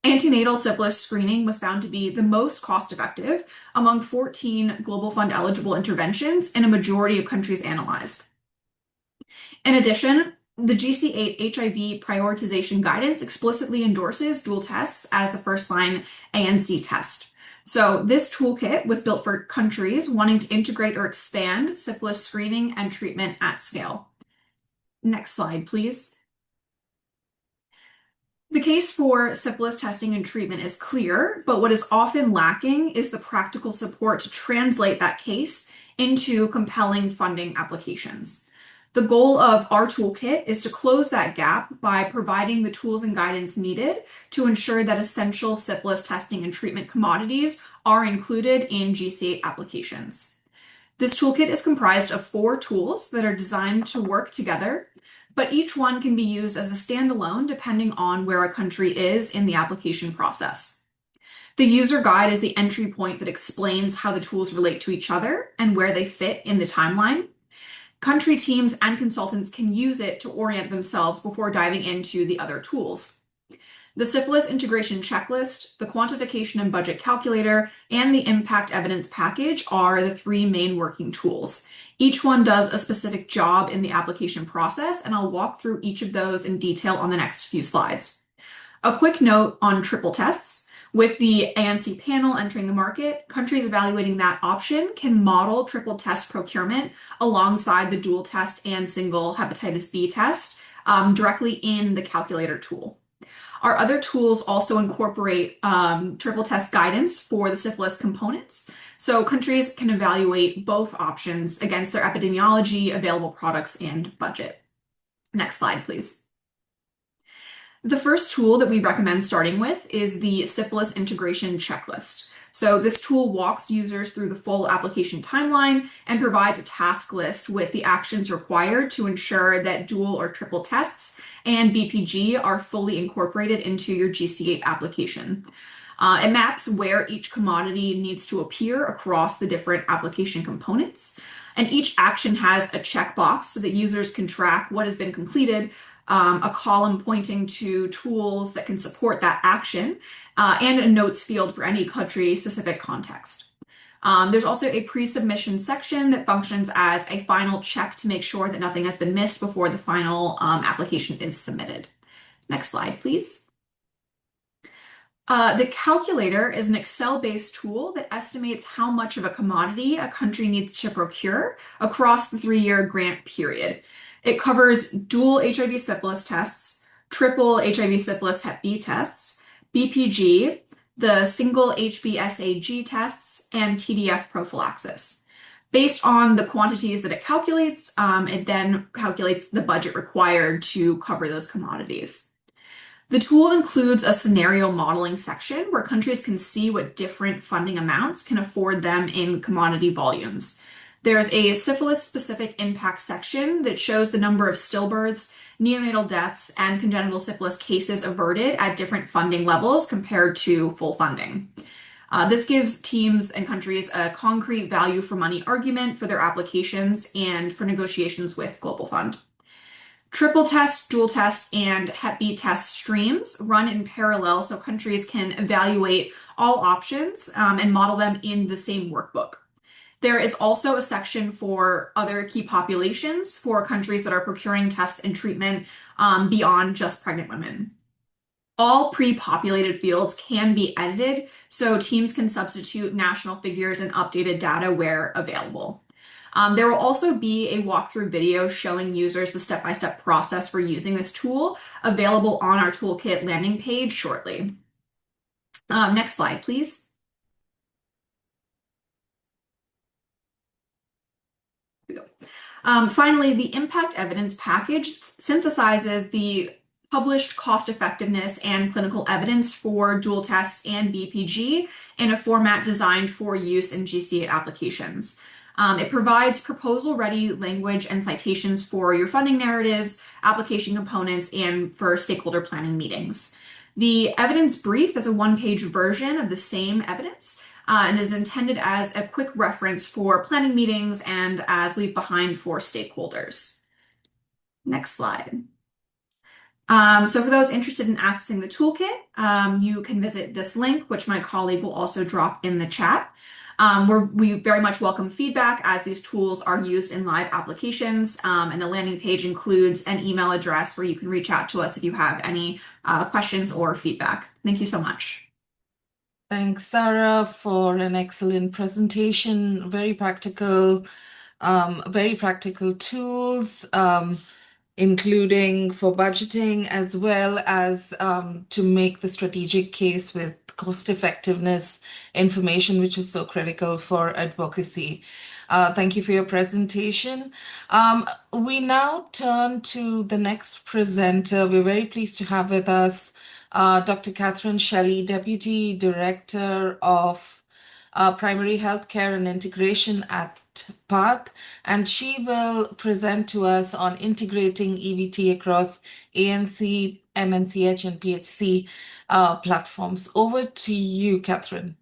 Antenatal syphilis screening was found to be the most cost-effective among 14 Global Fund eligible interventions in a majority of countries analyzed. In addition, the GC8 HIV prioritization guidance explicitly endorses dual tests as the first-line ANC test. So this toolkit was built for countries wanting to integrate or expand syphilis screening and treatment at scale. Next slide, please. The case for syphilis testing and treatment is clear, but what is often lacking is the practical support to translate that case into compelling funding applications. The goal of our toolkit is to close that gap by providing the tools and guidance needed to ensure that essential syphilis testing and treatment commodities are included in GC8 applications. This toolkit is comprised of 4 tools that are designed to work together, but each one can be used as a standalone depending on where a country is in the application process. The user guide is the entry point that explains how the tools relate to each other and where they fit in the timeline. Country teams and consultants can use it to orient themselves before diving into the other tools. The syphilis integration checklist, the quantification and budget calculator, and the impact evidence package are the 3 main working tools. Each one does a specific job in the application process, and I'll walk through each of those in detail on the next few slides. A quick note on triple tests. With the ANC panel entering the market, countries evaluating that option can model triple test procurement alongside the dual test and single hepatitis B test directly in the calculator tool. Our other tools also incorporate triple test guidance for the syphilis components. So countries can evaluate both options against their epidemiology, available products, and budget. Next slide, please. The first tool that we recommend starting with is the syphilis integration checklist. So this tool walks users through the full application timeline and provides a task list with the actions required to ensure that dual or triple tests and BPG are fully incorporated into your GC8 application. It maps where each commodity needs to appear across the different application components. And each action has a checkbox so that users can track what has been completed, a column pointing to tools that can support that action, and a notes field for any country-specific context. There's also a pre-submission section that functions as a final check to make sure that nothing has been missed before the final application is submitted. Next slide, please. The calculator is an Excel-based tool that estimates how much of a commodity a country needs to procure across the 3-year grant period. It covers dual HIV syphilis tests, triple HIV syphilis Hep B tests, BPG, the single HBsAg tests, and TDF prophylaxis. Based on the quantities that it calculates, it then calculates the budget required to cover those commodities. The tool includes a scenario modeling section where countries can see what different funding amounts can afford them in commodity volumes. There's a syphilis-specific impact section that shows the number of stillbirths, neonatal deaths, and congenital syphilis cases averted at different funding levels compared to full funding. This gives teams and countries a concrete value for money argument for their applications and for negotiations with Global Fund. Triple test, dual test, and Hep B test streams run in parallel so countries can evaluate all options and model them in the same workbook. There is also a section for other key populations for countries that are procuring tests and treatment beyond just pregnant women. All pre-populated fields can be edited, so teams can substitute national figures and updated data where available. There will also be a walkthrough video showing users the step-by-step process for using this tool available on our toolkit landing page shortly. Next slide, please. Finally, the impact evidence package synthesizes the published cost effectiveness and clinical evidence for dual tests and BPG in a format designed for use in GC8 applications. It provides proposal-ready language and citations for your funding narratives, application components, and for stakeholder planning meetings. The evidence brief is a one-page version of the same evidence and is intended as a quick reference for planning meetings and as leave behind for stakeholders. Next slide. So for those interested in accessing the toolkit, you can visit this link, which my colleague will also drop in the chat. We very much welcome feedback as these tools are used in live applications, and the landing page includes an email address where you can reach out to us if you have any questions or feedback. Thank you so much. Thanks, Sarah, for an excellent presentation. Very practical tools, including for budgeting as well as to make the strategic case with cost effectiveness information, which is so critical for advocacy. Thank you for your presentation. We now turn to the next presenter. We're very pleased to have with us Dr. Catherine Shelley, Deputy Director of Primary Healthcare and Integration at PATH, and she will present to us on integrating EVT across ANC, MNCH, and PHC platforms. Over to you, Catherine.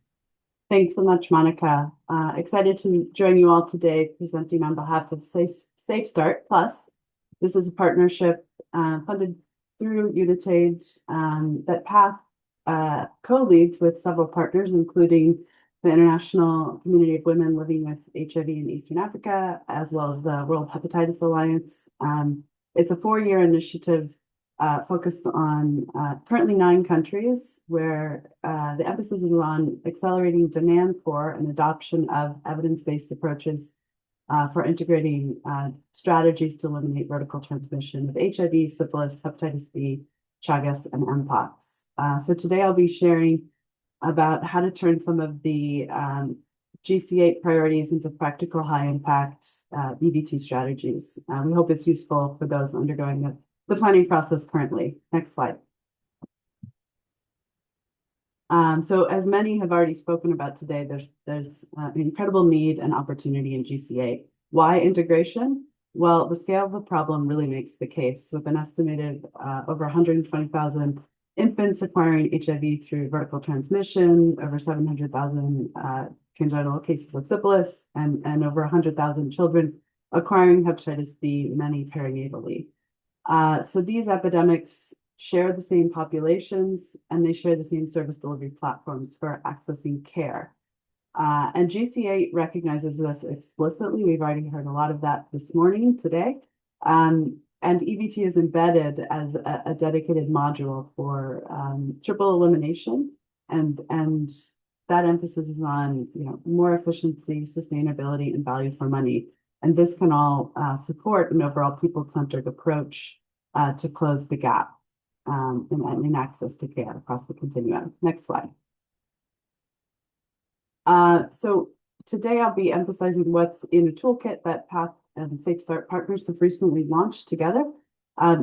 Thanks so much, Monica. Excited to join you all today presenting on behalf of Safe Start Plus. This is a partnership funded through United that PATH co-leads with several partners, including the International Community of Women Living with HIV in Eastern Africa, as well as the World Hepatitis Alliance. It's a 4-year initiative focused on currently 9 countries, where the emphasis is on accelerating demand for and adoption of evidence-based approaches for integrating strategies to eliminate vertical transmission of HIV, syphilis, hepatitis B, Chagas, and Mpox. So today I'll be sharing about how to turn some of the GC8 priorities into practical high-impact EVT strategies. We hope it's useful for those undergoing the planning process currently. Next slide. So as many have already spoken about today, there's an incredible need and opportunity in GC8. Why integration? Well, the scale of the problem really makes the case, with an estimated over 120,000 infants acquiring HIV through vertical transmission, over 700,000 congenital cases of syphilis, and over 100,000 children acquiring hepatitis B, many perinatally. So these epidemics share the same populations, and they share the same service delivery platforms for accessing care. And GC8 recognizes this explicitly. We've already heard a lot of that this morning, today. And EVT is embedded as a dedicated module for triple elimination, and that emphasis is on more efficiency, sustainability, and value for money. And this can all support an overall people-centered approach to close the gap in access to care across the continuum. Next slide. So today I'll be emphasizing what's in a toolkit that PATH and Safe Start partners have recently launched together.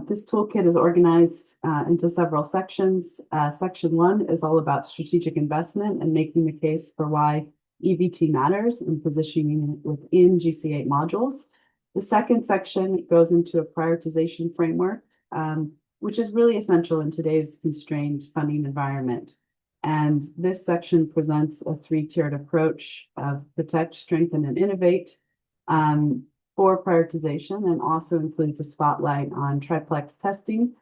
This toolkit is organized into several sections. Section 1 is all about strategic investment and making the case for why EVT matters and positioning it within GC8 modules. The second section goes into a prioritization framework, which is really essential in today's constrained funding environment. And this section presents a three-tiered approach of protect, strengthen, and innovate for prioritization, and also includes a spotlight on triplex testing,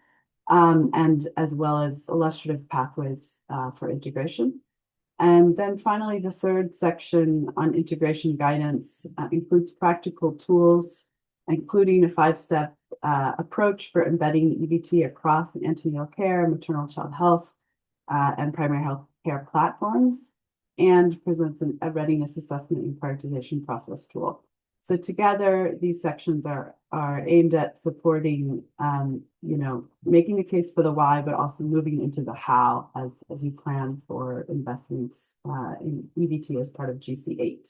and as well as illustrative pathways for integration. And then finally, the third section on integration guidance includes practical tools, including a 5-step approach for embedding EVT across antenatal care, maternal child health, and primary health care platforms, and presents a readiness assessment and prioritization process tool. So together, these sections are aimed at supporting, making the case for the why, but also moving into the how as you plan for investments in EVT as part of GC8.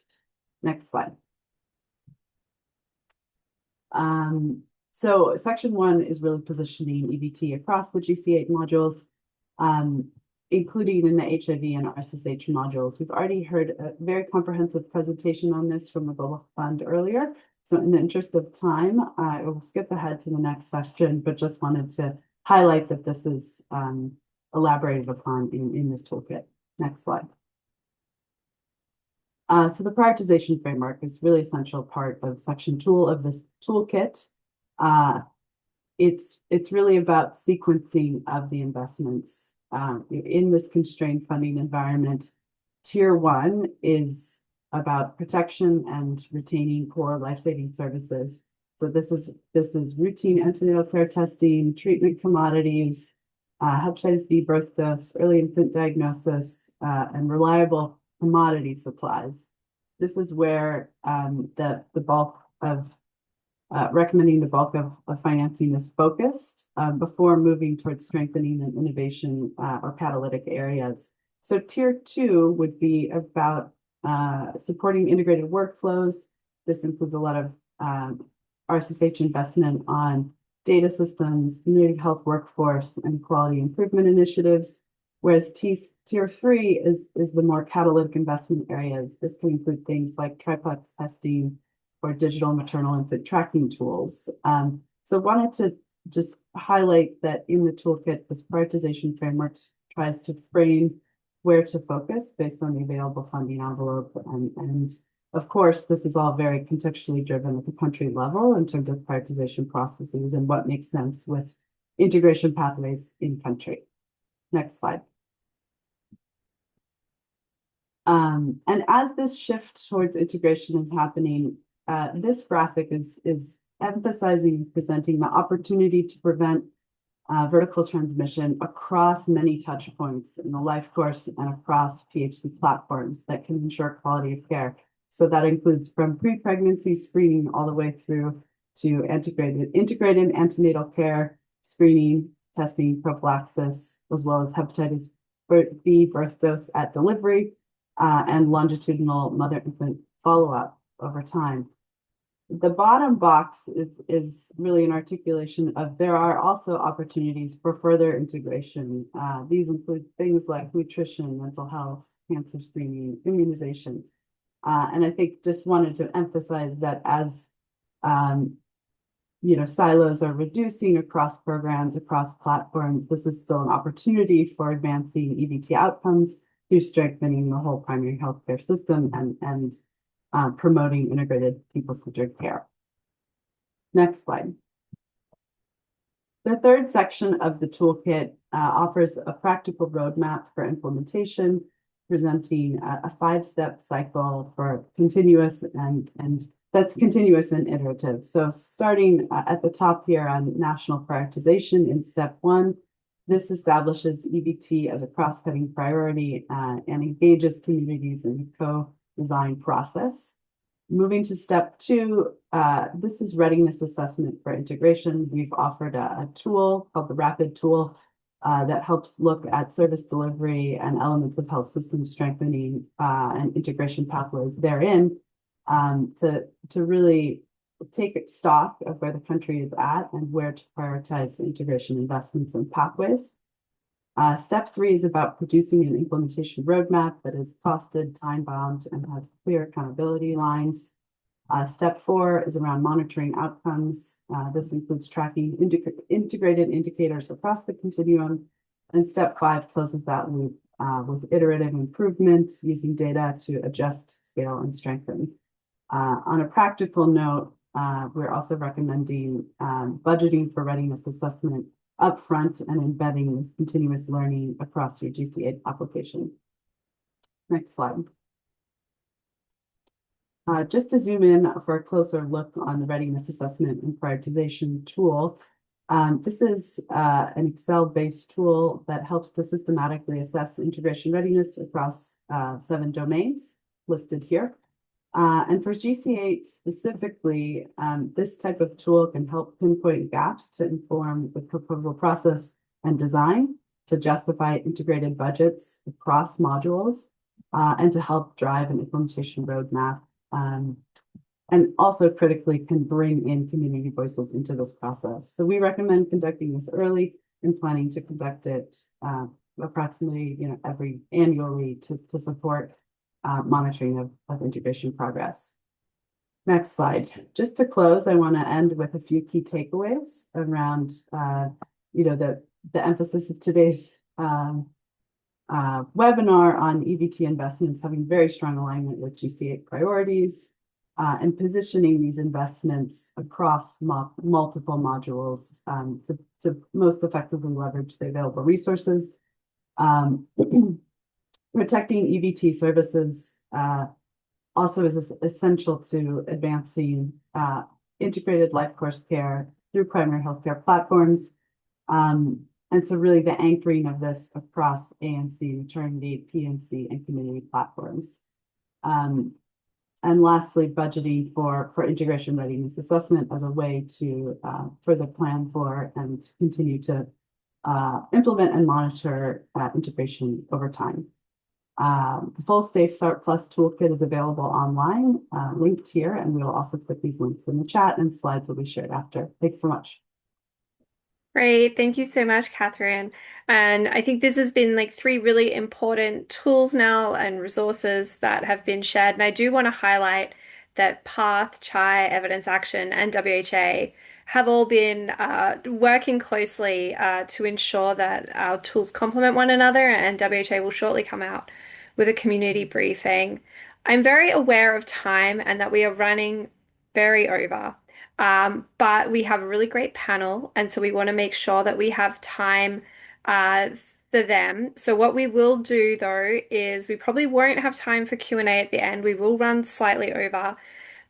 Next slide. So section 1 is really positioning EVT across the GC8 modules, including in the HIV and RSSH modules. We've already heard a very comprehensive presentation on this from the Global Fund earlier. So in the interest of time, I will skip ahead to the next section, but just wanted to highlight that this is elaborated upon in this toolkit. Next slide. So the prioritization framework is really essential part of section 2 of this toolkit. It's really about sequencing of the investments in this constrained funding environment. Tier 1 is about protection and retaining core life-saving services. So this is routine antenatal care testing, treatment commodities, hepatitis B birth dose, early infant diagnosis, and reliable commodity supplies. This is where the bulk of recommending the bulk of financing is focused before moving towards strengthening and innovation or catalytic areas. So tier 2 would be about supporting integrated workflows. This includes a lot of RSSH investment on data systems, community health workforce, and quality improvement initiatives. Whereas tier 3 is the more catalytic investment areas. This can include things like triplex testing or digital maternal infant tracking tools. So wanted to just highlight that in the toolkit, this prioritization framework tries to frame where to focus based on the available funding envelope. And of course, this is all very contextually driven at the country level in terms of prioritization processes and what makes sense with integration pathways in country. Next slide. And as this shift towards integration is happening, this graphic is emphasizing and presenting the opportunity to prevent vertical transmission across many touch points in the life course and across PHC platforms that can ensure quality of care. So that includes from pre-pregnancy screening all the way through to integrated antenatal care screening, testing, prophylaxis, as well as hepatitis B birth dose at delivery, and longitudinal mother-infant follow-up over time. The bottom box is really an articulation of there are also opportunities for further integration. These include things like nutrition, mental health, cancer screening, immunization. And I think just wanted to emphasize that as silos are reducing across programs, across platforms, this is still an opportunity for advancing EBT outcomes through strengthening the whole primary healthcare system and promoting integrated people-centered care. Next slide. The third section of the toolkit offers a practical roadmap for implementation, presenting a 5-step cycle for continuous and that's continuous and iterative. So starting at the top here on national prioritization in step 1, this establishes EBT as a cross-cutting priority and engages communities in the co-design process. Moving to step 2, this is readiness assessment for integration. We've offered a tool called the Rapid tool that helps look at service delivery and elements of health system strengthening and integration pathways therein to really take stock of where the country is at and where to prioritize integration investments and pathways. Step 3 is about producing an implementation roadmap that is costed, time-bound, and has clear accountability lines. Step 4 is around monitoring outcomes. This includes tracking integrated indicators across the continuum. And step 5 closes that loop with iterative improvement using data to adjust, scale, and strengthen. On a practical note, we're also recommending budgeting for readiness assessment upfront and embedding this continuous learning across your GC8 application. Next slide. Just to zoom in for a closer look on the readiness assessment and prioritization tool, this is an Excel-based tool that helps to systematically assess integration readiness across 7 domains listed here. And for GC8 specifically, this type of tool can help pinpoint gaps to inform the proposal process and design to justify integrated budgets across modules and to help drive an implementation roadmap. And also critically can bring in community voices into this process. So we recommend conducting this early and planning to conduct it approximately every annually to support monitoring of integration progress. Next slide. Just to close, I want to end with a few key takeaways around the emphasis of today's webinar on EBT investments having very strong alignment with GC8 priorities and positioning these investments across multiple modules to most effectively leverage the available resources. Protecting EBT services also is essential to advancing integrated life course care through primary healthcare platforms. And so really the anchoring of this across ANC, maternity, PNC, and community platforms. And lastly, budgeting for integration readiness assessment as a way to further plan for and continue to implement and monitor integration over time. The full Safe Start Plus toolkit is available online, linked here, and we'll also put these links in the chat and slides will be shared after. Thanks so much. Great. Thank you so much, Catherine. And I think this has been like 3 really important tools now and resources that have been shared. And I do want to highlight that PATH, CHI, Evidence Action, and WHA have all been working closely to ensure that our tools complement one another, and WHA will shortly come out with a community briefing. I'm very aware of time and that we are running very over. But we have a really great panel, and so we want to make sure that we have time for them. So what we will do though is we probably won't have time for Q&A at the end. We will run slightly over,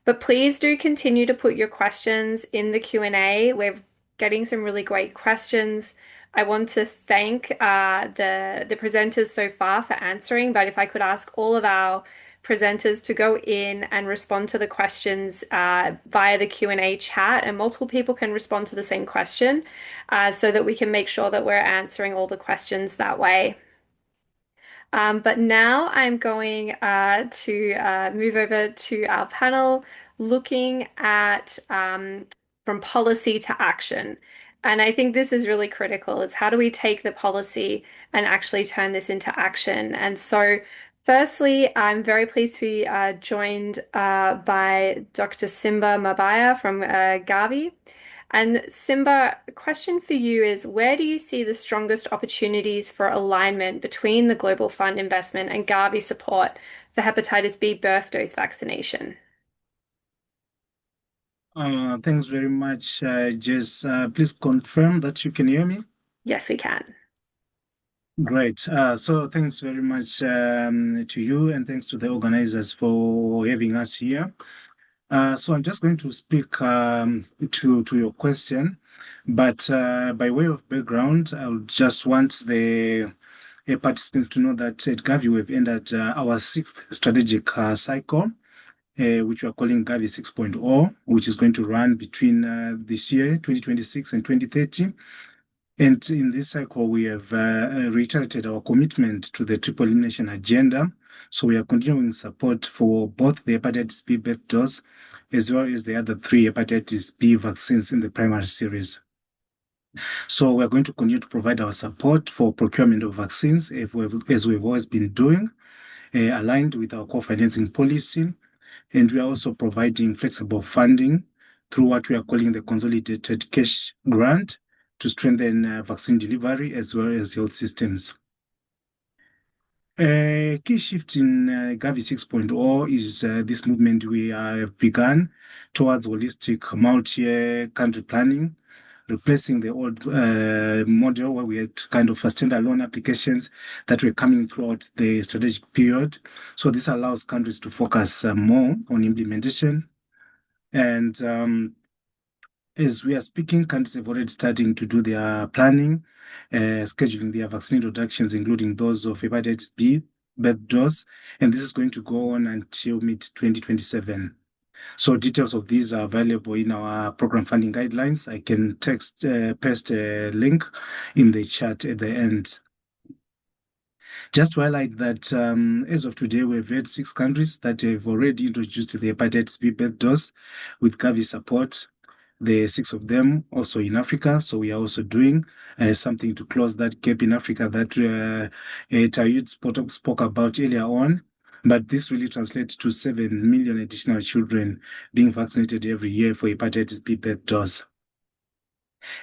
but please do continue to put your questions in the Q&A. We're getting some really great questions. I want to thank the presenters so far for answering, but if I could ask all of our presenters to go in and respond to the questions via the Q&A chat, and multiple people can respond to the same question so that we can make sure that we're answering all the questions that way. But now I'm going to move over to our panel looking at from policy to action. And I think this is really critical. It's how do we take the policy and actually turn this into action? And so, firstly, I'm very pleased to be joined by Dr. Simba Mabaya from Gavi. And Simba, a question for you is where do you see the strongest opportunities for alignment between the Global Fund investment and Gavi support for hepatitis B birth dose vaccination? Thanks very much, Jess. Please confirm that you can hear me. Yes, we can. Great. So thanks very much to you, and thanks to the organizers for having us here. So I'm just going to speak to your question, but by way of background, I would just want the participants to know that at Gavi we've entered our sixth strategic cycle, which we are calling Gavi 6.0, which is going to run between this year, 2026 and 2030. And in this cycle, we have reiterated our commitment to the triple elimination agenda. So we are continuing support for both the hepatitis B birth dose as well as the other three hepatitis B vaccines in the primary series. So we're going to continue to provide our support for procurement of vaccines as we've always been doing, aligned with our co-financing policy. And we are also providing flexible funding through what we are calling the consolidated cash grant to strengthen vaccine delivery as well as health systems. A key shift in Gavi 6.0 is this movement we have begun towards holistic multi-year country planning, replacing the old model where we had kind of standalone applications that were coming throughout the strategic period. So this allows countries to focus more on implementation. And as we are speaking, countries have already starting to do their planning, scheduling their vaccine introductions, including those of hepatitis B, birth dose, and this is going to go on until mid-2027. So details of these are available in our program funding guidelines. I can paste a link in the chat at the end. Just to highlight that as of today, we've had 6 countries that have already introduced the hepatitis B birth dose with Gavi support. The 6 of them also in Africa. So we are also doing something to close that gap in Africa that Tayud spoke about earlier on. But this really translates to 7 million additional children being vaccinated every year for hepatitis B birth dose.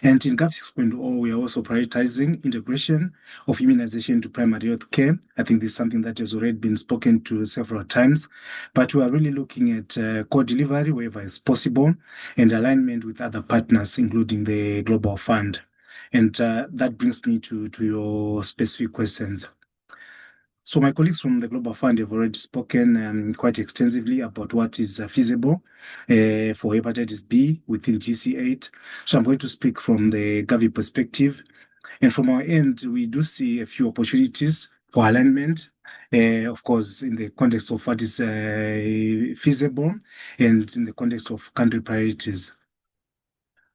And in Gavi 6.0, we are also prioritizing integration of immunization to primary health care. I think this is something that has already been spoken to several times, but we are really looking at co-delivery wherever it's possible and alignment with other partners, including the Global Fund. And that brings me to your specific questions. So my colleagues from the Global Fund have already spoken quite extensively about what is feasible for hepatitis B within GC8. So I'm going to speak from the Gavi perspective. And from our end, we do see a few opportunities for alignment, of course, in the context of what is feasible and in the context of country priorities.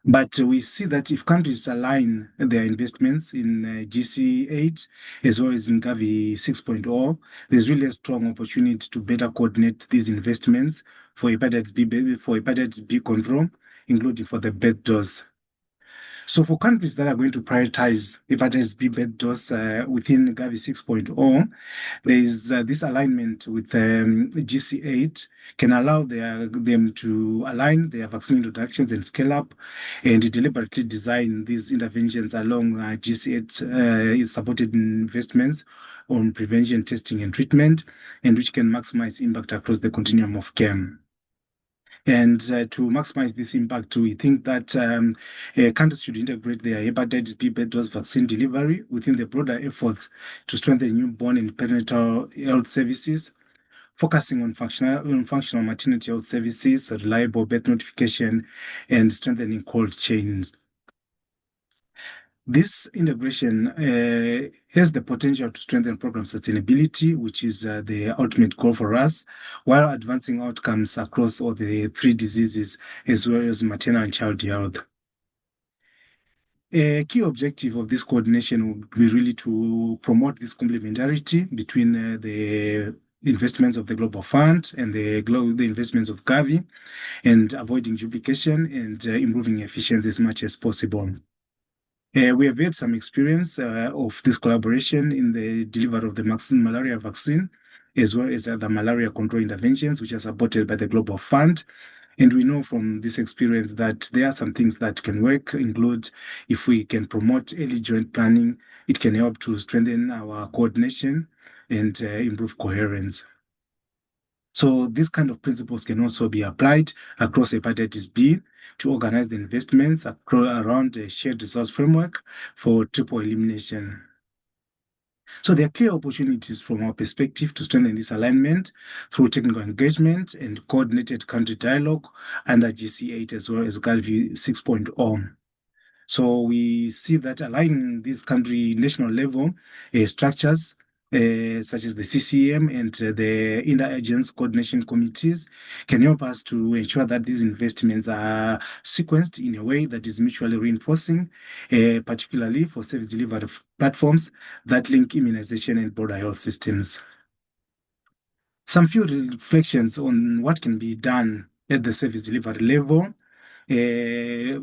But we see that if countries align their investments in GC8 as well as in Gavi 6.0, there's really a strong opportunity to better coordinate these investments for hepatitis B control, including for the birth dose. So for countries that are going to prioritize hepatitis B birth dose within Gavi 6.0, there is this alignment with GC8 can allow them to align their vaccine introductions and scale up and deliberately design these interventions along GC8 supported investments on prevention, testing, and treatment, and which can maximize impact across the continuum of care. And to maximize this impact, we think that countries should integrate their hepatitis B birth dose vaccine delivery within the broader efforts to strengthen newborn and perinatal health services, focusing on functional maternity health services, reliable birth notification, and strengthening cold chains. This integration has the potential to strengthen program sustainability, which is the ultimate goal for us, while advancing outcomes across all the three diseases, as well as maternal and child health. A key objective of this coordination would be really to promote this complementarity between the investments of the Global Fund and the investments of Gavi, and avoiding duplication and improving efficiency as much as possible. We have had some experience of this collaboration in the delivery of the malaria vaccine, as well as other malaria control interventions, which are supported by the Global Fund. And we know from this experience that there are some things that can work, include if we can promote early joint planning, it can help to strengthen our coordination and improve coherence. So these kind of principles can also be applied across hepatitis B to organize the investments around a shared resource framework for triple elimination. So there are clear opportunities from our perspective to strengthen this alignment through technical engagement and coordinated country dialogue under GC8 as well as Gavi 6.0. So we see that aligning these country national level structures such as the CCM and the interagency coordination committees can help us to ensure that these investments are sequenced in a way that is mutually reinforcing, particularly for service delivery platforms that link immunization and border health systems. Some few reflections on what can be done at the service delivery level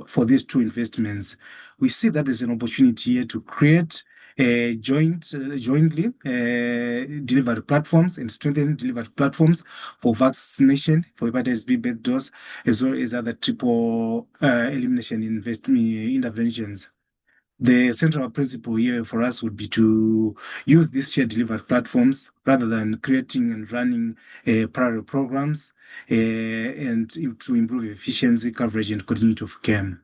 for these two investments. We see that there's an opportunity here to create jointly delivery platforms and strengthen delivery platforms for vaccination, for hepatitis B birth dose, as well as other triple elimination interventions. The central principle here for us would be to use these shared delivery platforms rather than creating and running parallel programs and to improve efficiency, coverage, and continuity of care.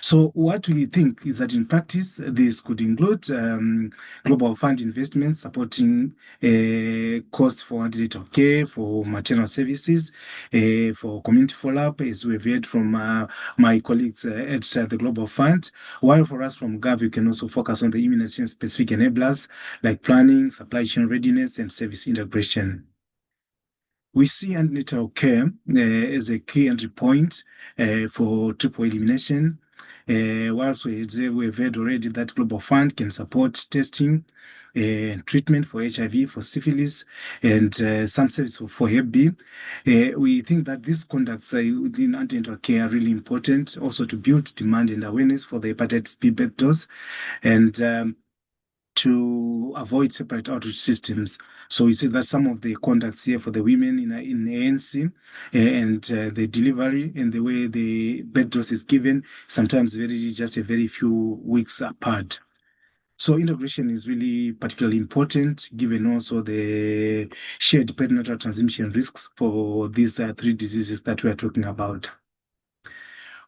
So what we think is that in practice, this could include Global Fund investments supporting costs for antenatal care, for maternal services, for community follow-up, as we've heard from my colleagues at the Global Fund, while for us from Gavi, we can also focus on the immunization-specific enablers like planning, supply chain readiness, and service integration. We see antenatal care as a key entry point for triple elimination. Whilst we've heard already that Global Fund can support testing and treatment for HIV, for syphilis, and some service for Hep B. We think that these conducts within antenatal care are really important, also to build demand and awareness for the hepatitis B birth dose, and to avoid separate outreach systems. So we see that some of the conducts here for the women in ANC and the delivery and the way the birth dose is given, sometimes just a very few weeks apart. So integration is really particularly important, given also the shared perinatal transmission risks for these three diseases that we are talking about.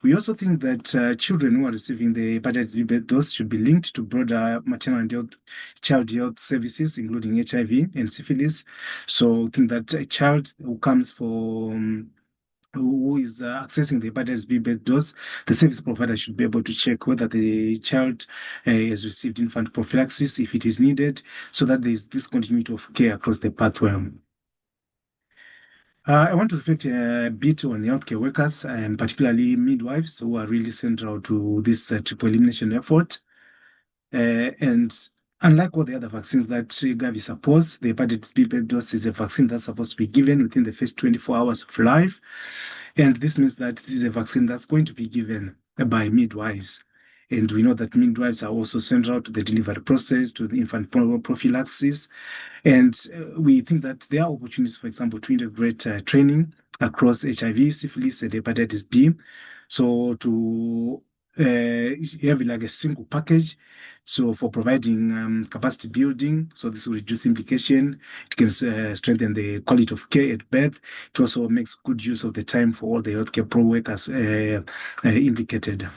We also think that children who are receiving the hepatitis B birth dose should be linked to broader maternal and child health services, including HIV and syphilis. So I think that a child who comes for who is accessing the hepatitis B birth dose, the service provider should be able to check whether the child has received infant prophylaxis if it is needed, so that there is this continuity of care across the pathway. I want to reflect a bit on healthcare workers, and particularly midwives, who are really central to this triple elimination effort. And unlike all the other vaccines that Gavi supports, the hepatitis B birth dose is a vaccine that's supposed to be given within the first 24 hours of life. And this means that this is a vaccine that's going to be given by midwives. And we know that midwives are also central to the delivery process, to the infant prophylaxis. And we think that there are opportunities, for example, to integrate training across HIV, syphilis, and hepatitis B. So to have like a single package. So for providing capacity building, so this will reduce implication. It can strengthen the quality of care at birth. It also makes good use of the time for all the healthcare pro workers implicated.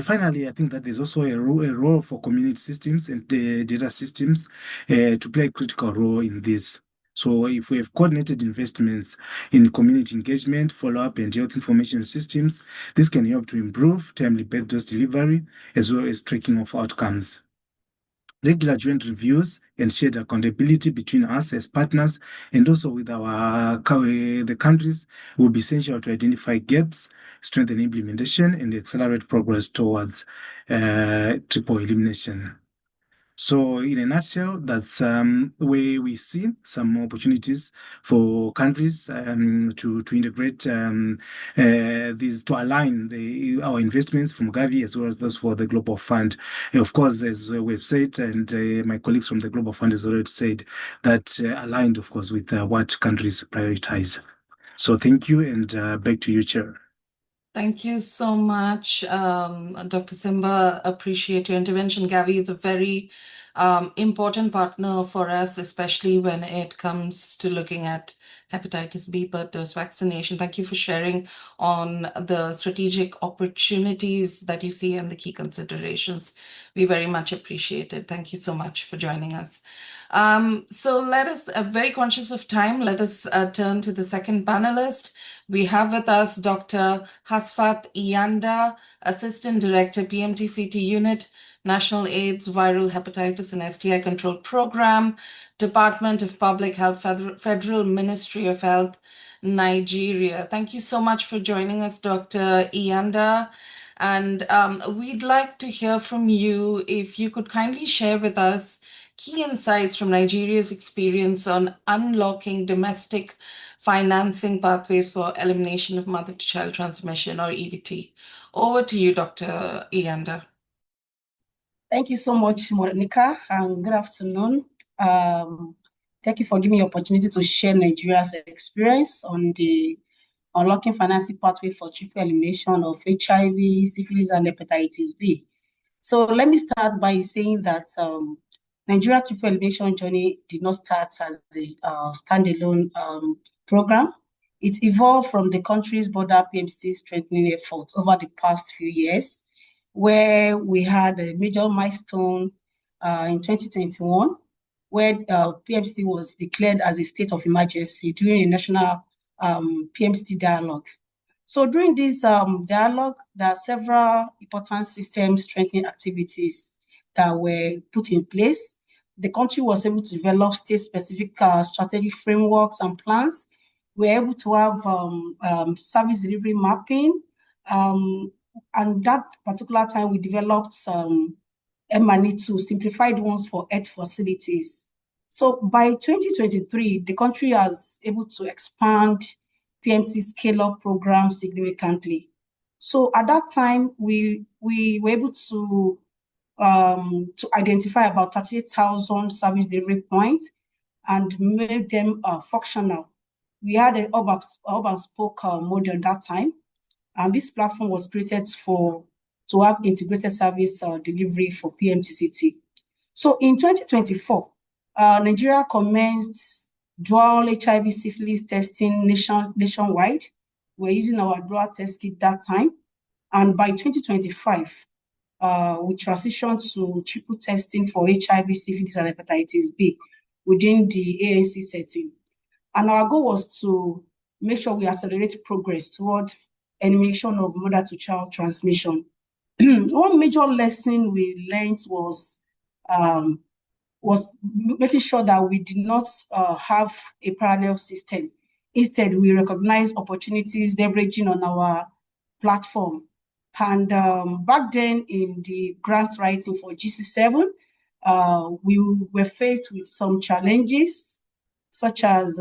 Finally, I think that there's also a role for community systems and data systems to play a critical role in this. So if we have coordinated investments in community engagement, follow-up, and health information systems, this can help to improve timely birth dose delivery as well as tracking of outcomes. Regular joint reviews and shared accountability between us as partners and also with the countries will be essential to identify gaps, strengthen implementation, and accelerate progress towards triple elimination. So in a nutshell, that's where we see some opportunities for countries to integrate these, to align our investments from Gavi as well as those for the Global Fund. And of course, as we've said, and my colleagues from the Global Fund has already said, that aligned, of course, with what countries prioritize. So thank you, and back to you, Chair. Thank you so much, Dr. Simba. Appreciate your intervention. Gavi is a very important partner for us, especially when it comes to looking at hepatitis B birth dose vaccination. Thank you for sharing on the strategic opportunities that you see and the key considerations. We very much appreciate it. Thank you so much for joining us. So let us, very conscious of time, let us turn to the second panelist. We have with us Dr. Hasfat Iyanda, Assistant Director, PMTCT Unit, National AIDS, Viral Hepatitis and STI Control Program, Department of Public Health, Federal Ministry of Health, Nigeria. Thank you so much for joining us, Dr. Iyanda. And we'd like to hear from you if you could kindly share with us key insights from Nigeria's experience on unlocking domestic financing pathways for elimination of mother-to-child transmission, or EVT. Over to you, Dr. Iyanda. Thank you so much, Monica, and good afternoon. Thank you for giving me the opportunity to share Nigeria's experience on the unlocking financing pathway for triple elimination of HIV, syphilis, and hepatitis B. So let me start by saying that Nigeria triple elimination journey did not start as a standalone program. It evolved from the country's border PMC strengthening efforts over the past few years, where we had a major milestone in 2021, where PMC was declared as a state of emergency during a national PMC dialogue. So during this dialogue, there are several important system strengthening activities that were put in place. The country was able to develop state-specific strategic frameworks and plans. We were able to have service delivery mapping. And that particular time, we developed M&E to simplify the ones for health facilities. So by 2023, the country was able to expand PMC scale-up program significantly. So at that time, we were able to identify about 38,000 service delivery points and made them functional. We had an hub and spoke model at that time, and this platform was created to have integrated service delivery for PMTCT. So in 2024, Nigeria commenced dual HIV syphilis testing nationwide. We're using our dual test kit that time. And by 2025, we transitioned to triple testing for HIV, syphilis, and hepatitis B within the ANC setting. And our goal was to make sure we accelerate progress toward elimination of mother-to-child transmission. One major lesson we learned was making sure that we did not have a parallel system. Instead, we recognize opportunities leveraging on our platform. And back then in the grant writing for GC7, we were faced with some challenges, such as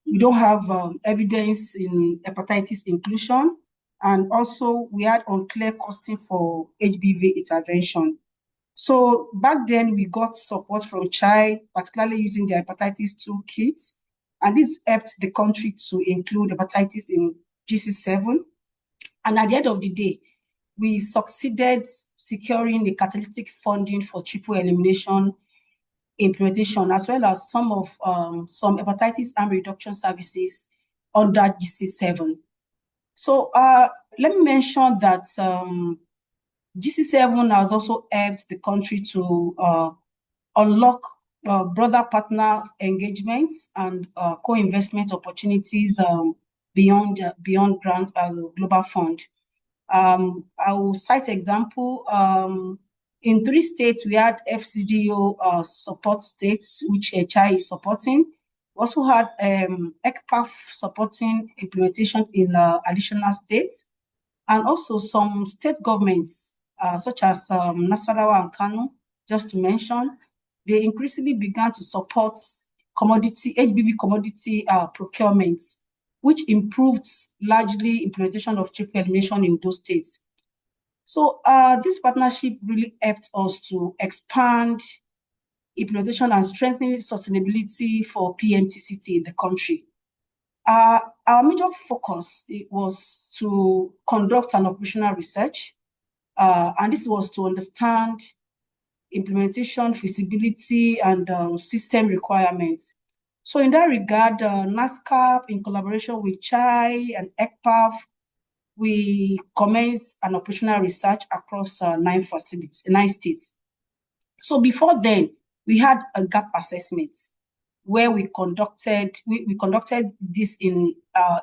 we don't have evidence in hepatitis inclusion, and also we had unclear costing for HBV intervention. So back then we got support from CHI, particularly using the hepatitis toolkit, and this helped the country to include hepatitis in GC7. And at the end of the day, we succeeded securing the catalytic funding for triple elimination implementation, as well as some hepatitis harm reduction services under GC7. So let me mention that GC7 has also helped the country to unlock broader partner engagements and co-investment opportunities beyond grant global fund. I will cite example. In 3 states, we had FCDO support states, which HI is supporting. We also had ECPAF supporting implementation in additional states, and also some state governments, such as Nasarawa and Kano, just to mention, they increasingly began to support HBV commodity procurement, which improved largely implementation of triple elimination in those states. So this partnership really helped us to expand implementation and strengthen sustainability for PMTCT in the country. Our major focus was to conduct an operational research, and this was to understand implementation, feasibility, and system requirements. So in that regard, NASCAP, in collaboration with CHI and ECPAF, we commenced an operational research across 9 states. So before then, we had a gap assessment where we conducted this in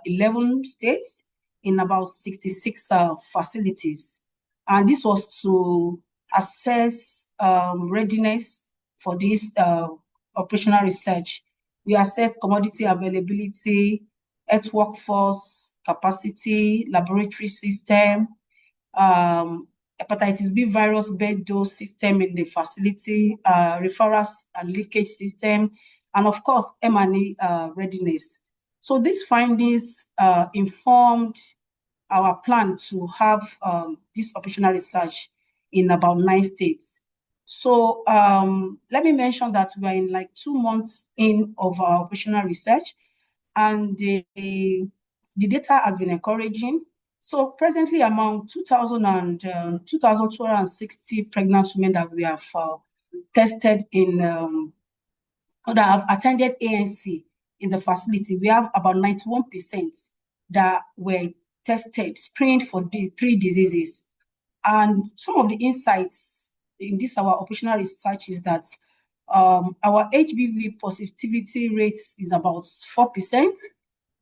11 states in about 66 facilities. And this was to assess readiness for this operational research. We assessed commodity availability, earth workforce, capacity, laboratory system, hepatitis B virus bed dose system in the facility, referrals and leakage system, and of course, M&E readiness. So these findings informed our plan to have this operational research in about 9 states. So let me mention that we are in like 2 months in of our operational research, and the data has been encouraging. So presently, among 2,260 pregnant women that we have tested in, that have attended ANC in the facility, we have about 91% that were tested, screened for the 3 diseases. And some of the insights in this, our operational research, is that our HBV positivity rate is about 4%,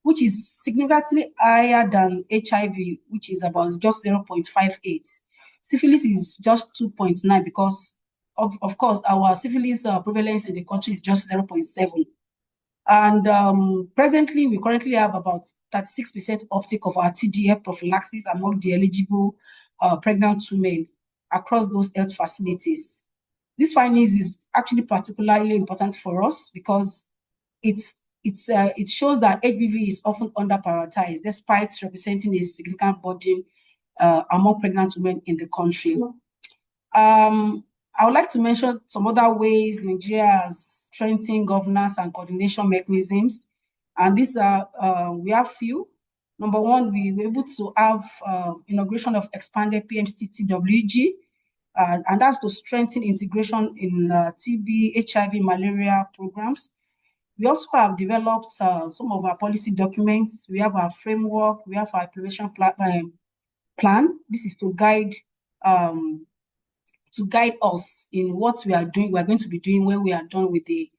which is significantly higher than HIV, which is about just 0.58. Syphilis is just 2.9 because, of course, our syphilis prevalence in the country is just 0.7. And presently, we currently have about 36% uptake of our TDF prophylaxis among the eligible pregnant women across those health facilities. This findings is actually particularly important for us because it shows that HBV is often under-prioritized despite representing a significant burden among pregnant women in the country. I would like to mention some other ways Nigeria has strengthened governance and coordination mechanisms. And these are, we have few. Number one, we were able to have inauguration of expanded PMCT-WG, and that's to strengthen integration in TB, HIV, malaria programs. We also have developed some of our policy documents. We have our framework, we have our implementation plan. This is to guide us in what we are doing. We are going to be doing when we are done with the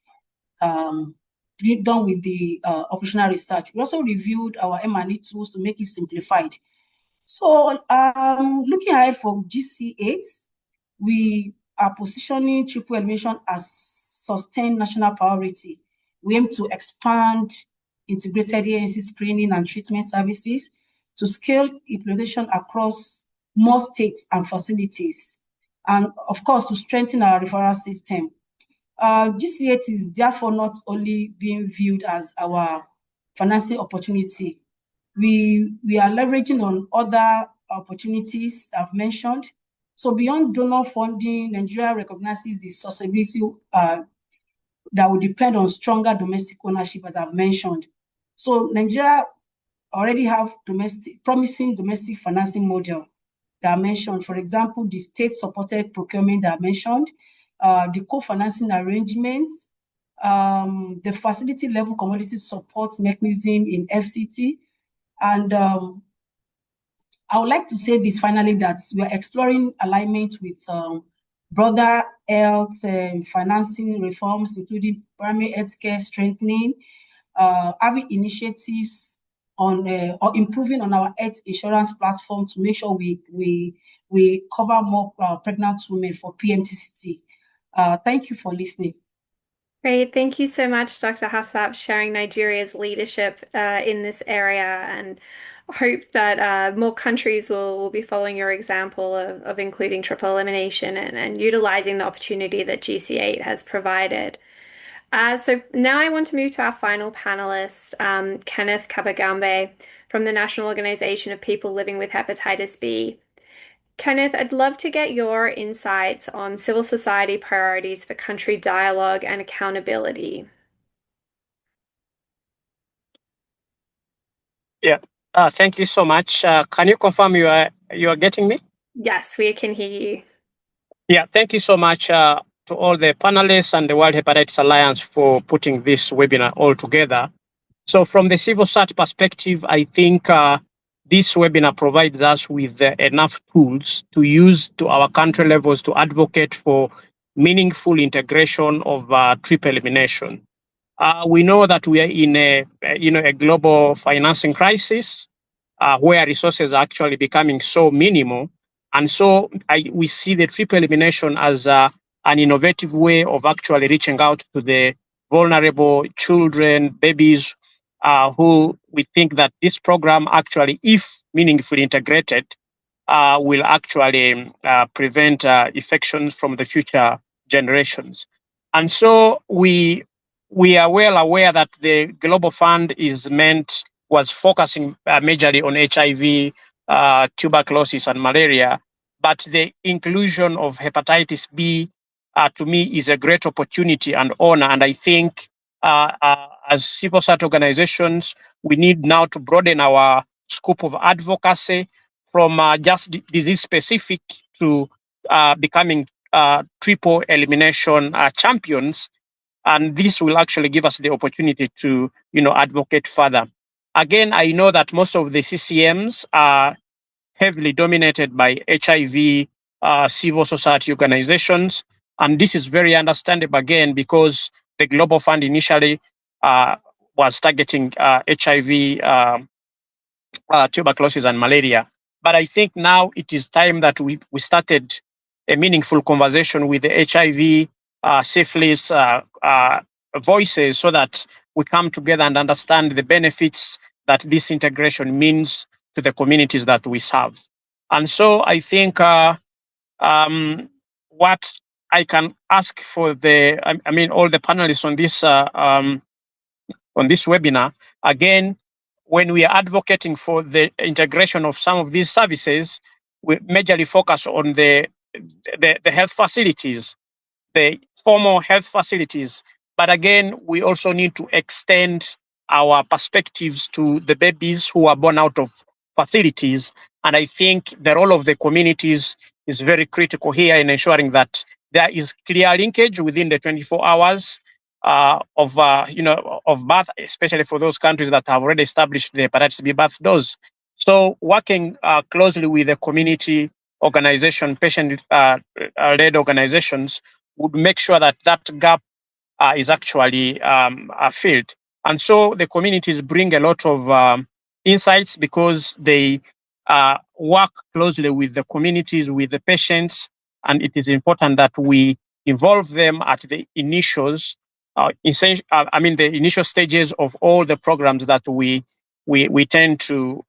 operational research. We also reviewed our M&E tools to make it simplified. So looking ahead for GC8, we are positioning triple elimination as sustained national priority. We aim to expand integrated ANC screening and treatment services to scale implementation across more states and facilities, and of course, to strengthen our referral system. GC8 is therefore not only being viewed as our financing opportunity. We are leveraging on other opportunities I've mentioned. So beyond donor funding, Nigeria recognizes the sustainability that will depend on stronger domestic ownership, as I've mentioned. So Nigeria already have promising domestic financing model that I mentioned. For example, the state-supported procurement that I mentioned, the co-financing arrangements, the facility-level commodity support mechanism in FCT. And I would like to say this finally, that we are exploring alignment with broader health financing reforms, including primary healthcare strengthening, having initiatives on or improving on our health insurance platform to make sure we cover more pregnant women for PMTCT. Thank you for listening. Great. Thank you so much, Dr. Hafsat, for sharing Nigeria's leadership in this area, and hope that more countries will be following your example of including triple elimination and utilizing the opportunity that GC8 has provided. So now I want to move to our final panelist, Kenneth Kabagambe from the National Organization of People Living with Hepatitis B. Kenneth, I'd love to get your insights on civil society priorities for country dialogue and accountability. Yeah. Thank you so much. Can you confirm you are getting me? Yes, we can hear you. Yeah. Thank you so much to all the panelists and the World Hepatitis Alliance for putting this webinar all together. So from the civil society perspective, I think this webinar provides us with enough tools to use to our country levels to advocate for meaningful integration of triple elimination. We know that we are in a global financing crisis where resources are actually becoming so minimal, and so we see the triple elimination as an innovative way of actually reaching out to the vulnerable children, babies, who we think that this program actually, if meaningfully integrated, will actually prevent infections from the future generations. And so we are well aware that the Global Fund was focusing majorly on HIV, tuberculosis, and malaria, but the inclusion of hepatitis B, to me, is a great opportunity and honor. And I think as civil society organizations, we need now to broaden our scope of advocacy from just disease specific to becoming triple elimination champions, and this will actually give us the opportunity to advocate further. Again, I know that most of the CCMs are heavily dominated by HIV civil society organizations, and this is very understandable again because the Global Fund initially was targeting HIV, tuberculosis, and malaria. But I think now it is time that we started a meaningful conversation with the HIV, syphilis voices, so that we come together and understand the benefits that this integration means to the communities that we serve. And so I think what I can ask for all the panelists on this webinar, again, when we are advocating for the integration of some of these services, we majorly focus on the health facilities, the formal health facilities. But again, we also need to extend our perspectives to the babies who are born out of facilities. And I think the role of the communities is very critical here in ensuring that there is clear linkage within the 24 hours of birth, especially for those countries that have already established the hepatitis B birth dose. So working closely with the community organization, patient-led organizations, would make sure that that gap is actually filled. And so the communities bring a lot of insights because they work closely with the communities, with the patients, and it is important that we involve them at the initials, the initial stages of all the programs that we tend to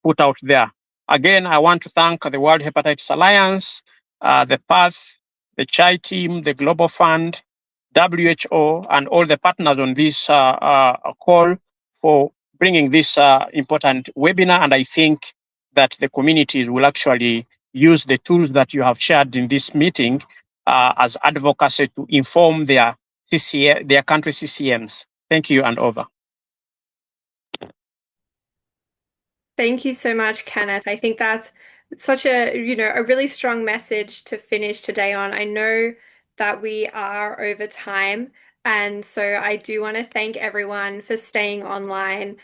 put out there. Again, I want to thank the World Hepatitis Alliance, the PATH, the CHI team, the Global Fund, WHO, and all the partners on this call for bringing this important webinar. And I think that the communities will actually use the tools that you have shared in this meeting as advocacy to inform their country CCMs. Thank you, and over. Thank you so much, Kenneth. I think that's such a really strong message to finish today on. I know that we are over time, And so I do want to thank everyone for staying online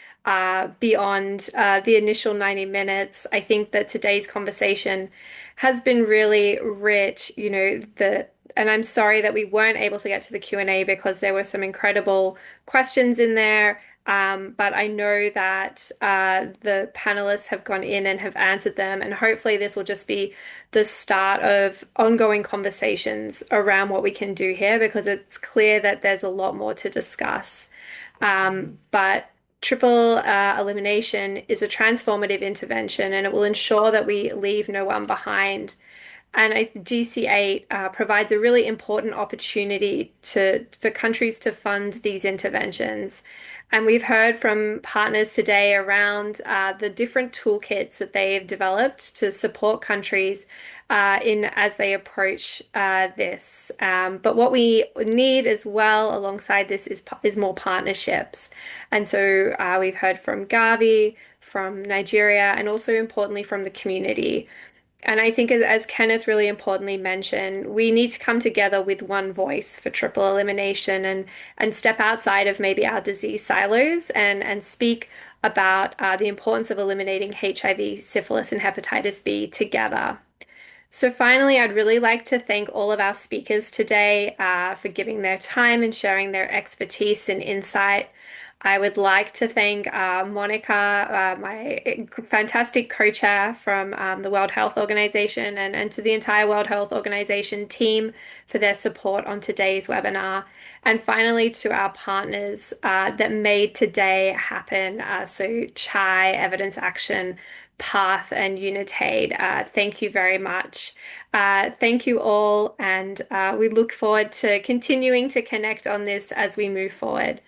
beyond the initial 90 minutes. I think that today's conversation has been really rich, and I'm sorry that we weren't able to get to the Q&A because there were some incredible questions in there. But I know that the panelists have gone in and have answered them, and hopefully this will just be the start of ongoing conversations around what we can do here because it's clear that there's a lot more to discuss. But triple elimination is a transformative intervention and it will ensure that we leave no one behind. And GC8 provides a really important opportunity for countries to fund these interventions. And we've heard from partners today around the different toolkits that they've developed to support countries in as they approach this. But what we need as well alongside this is more partnerships. And so we've heard from Gavi, from Nigeria, and also importantly from the community. And I think, as Kenneth really importantly mentioned, we need to come together with one voice for triple elimination and step outside of maybe our disease silos and speak about the importance of eliminating HIV, syphilis, and hepatitis B together. So finally, I'd really like to thank all of our speakers today for giving their time and sharing their expertise and insight. I would like to thank Monica, my fantastic co-chair from the World Health Organization, and to the entire World Health Organization team for their support on today's webinar. And finally, to our partners that made today happen. So CHAI, Evidence Action, Path, and Unitaid. Thank you very much. Thank you all, and we look forward to continuing to connect on this as we move forward.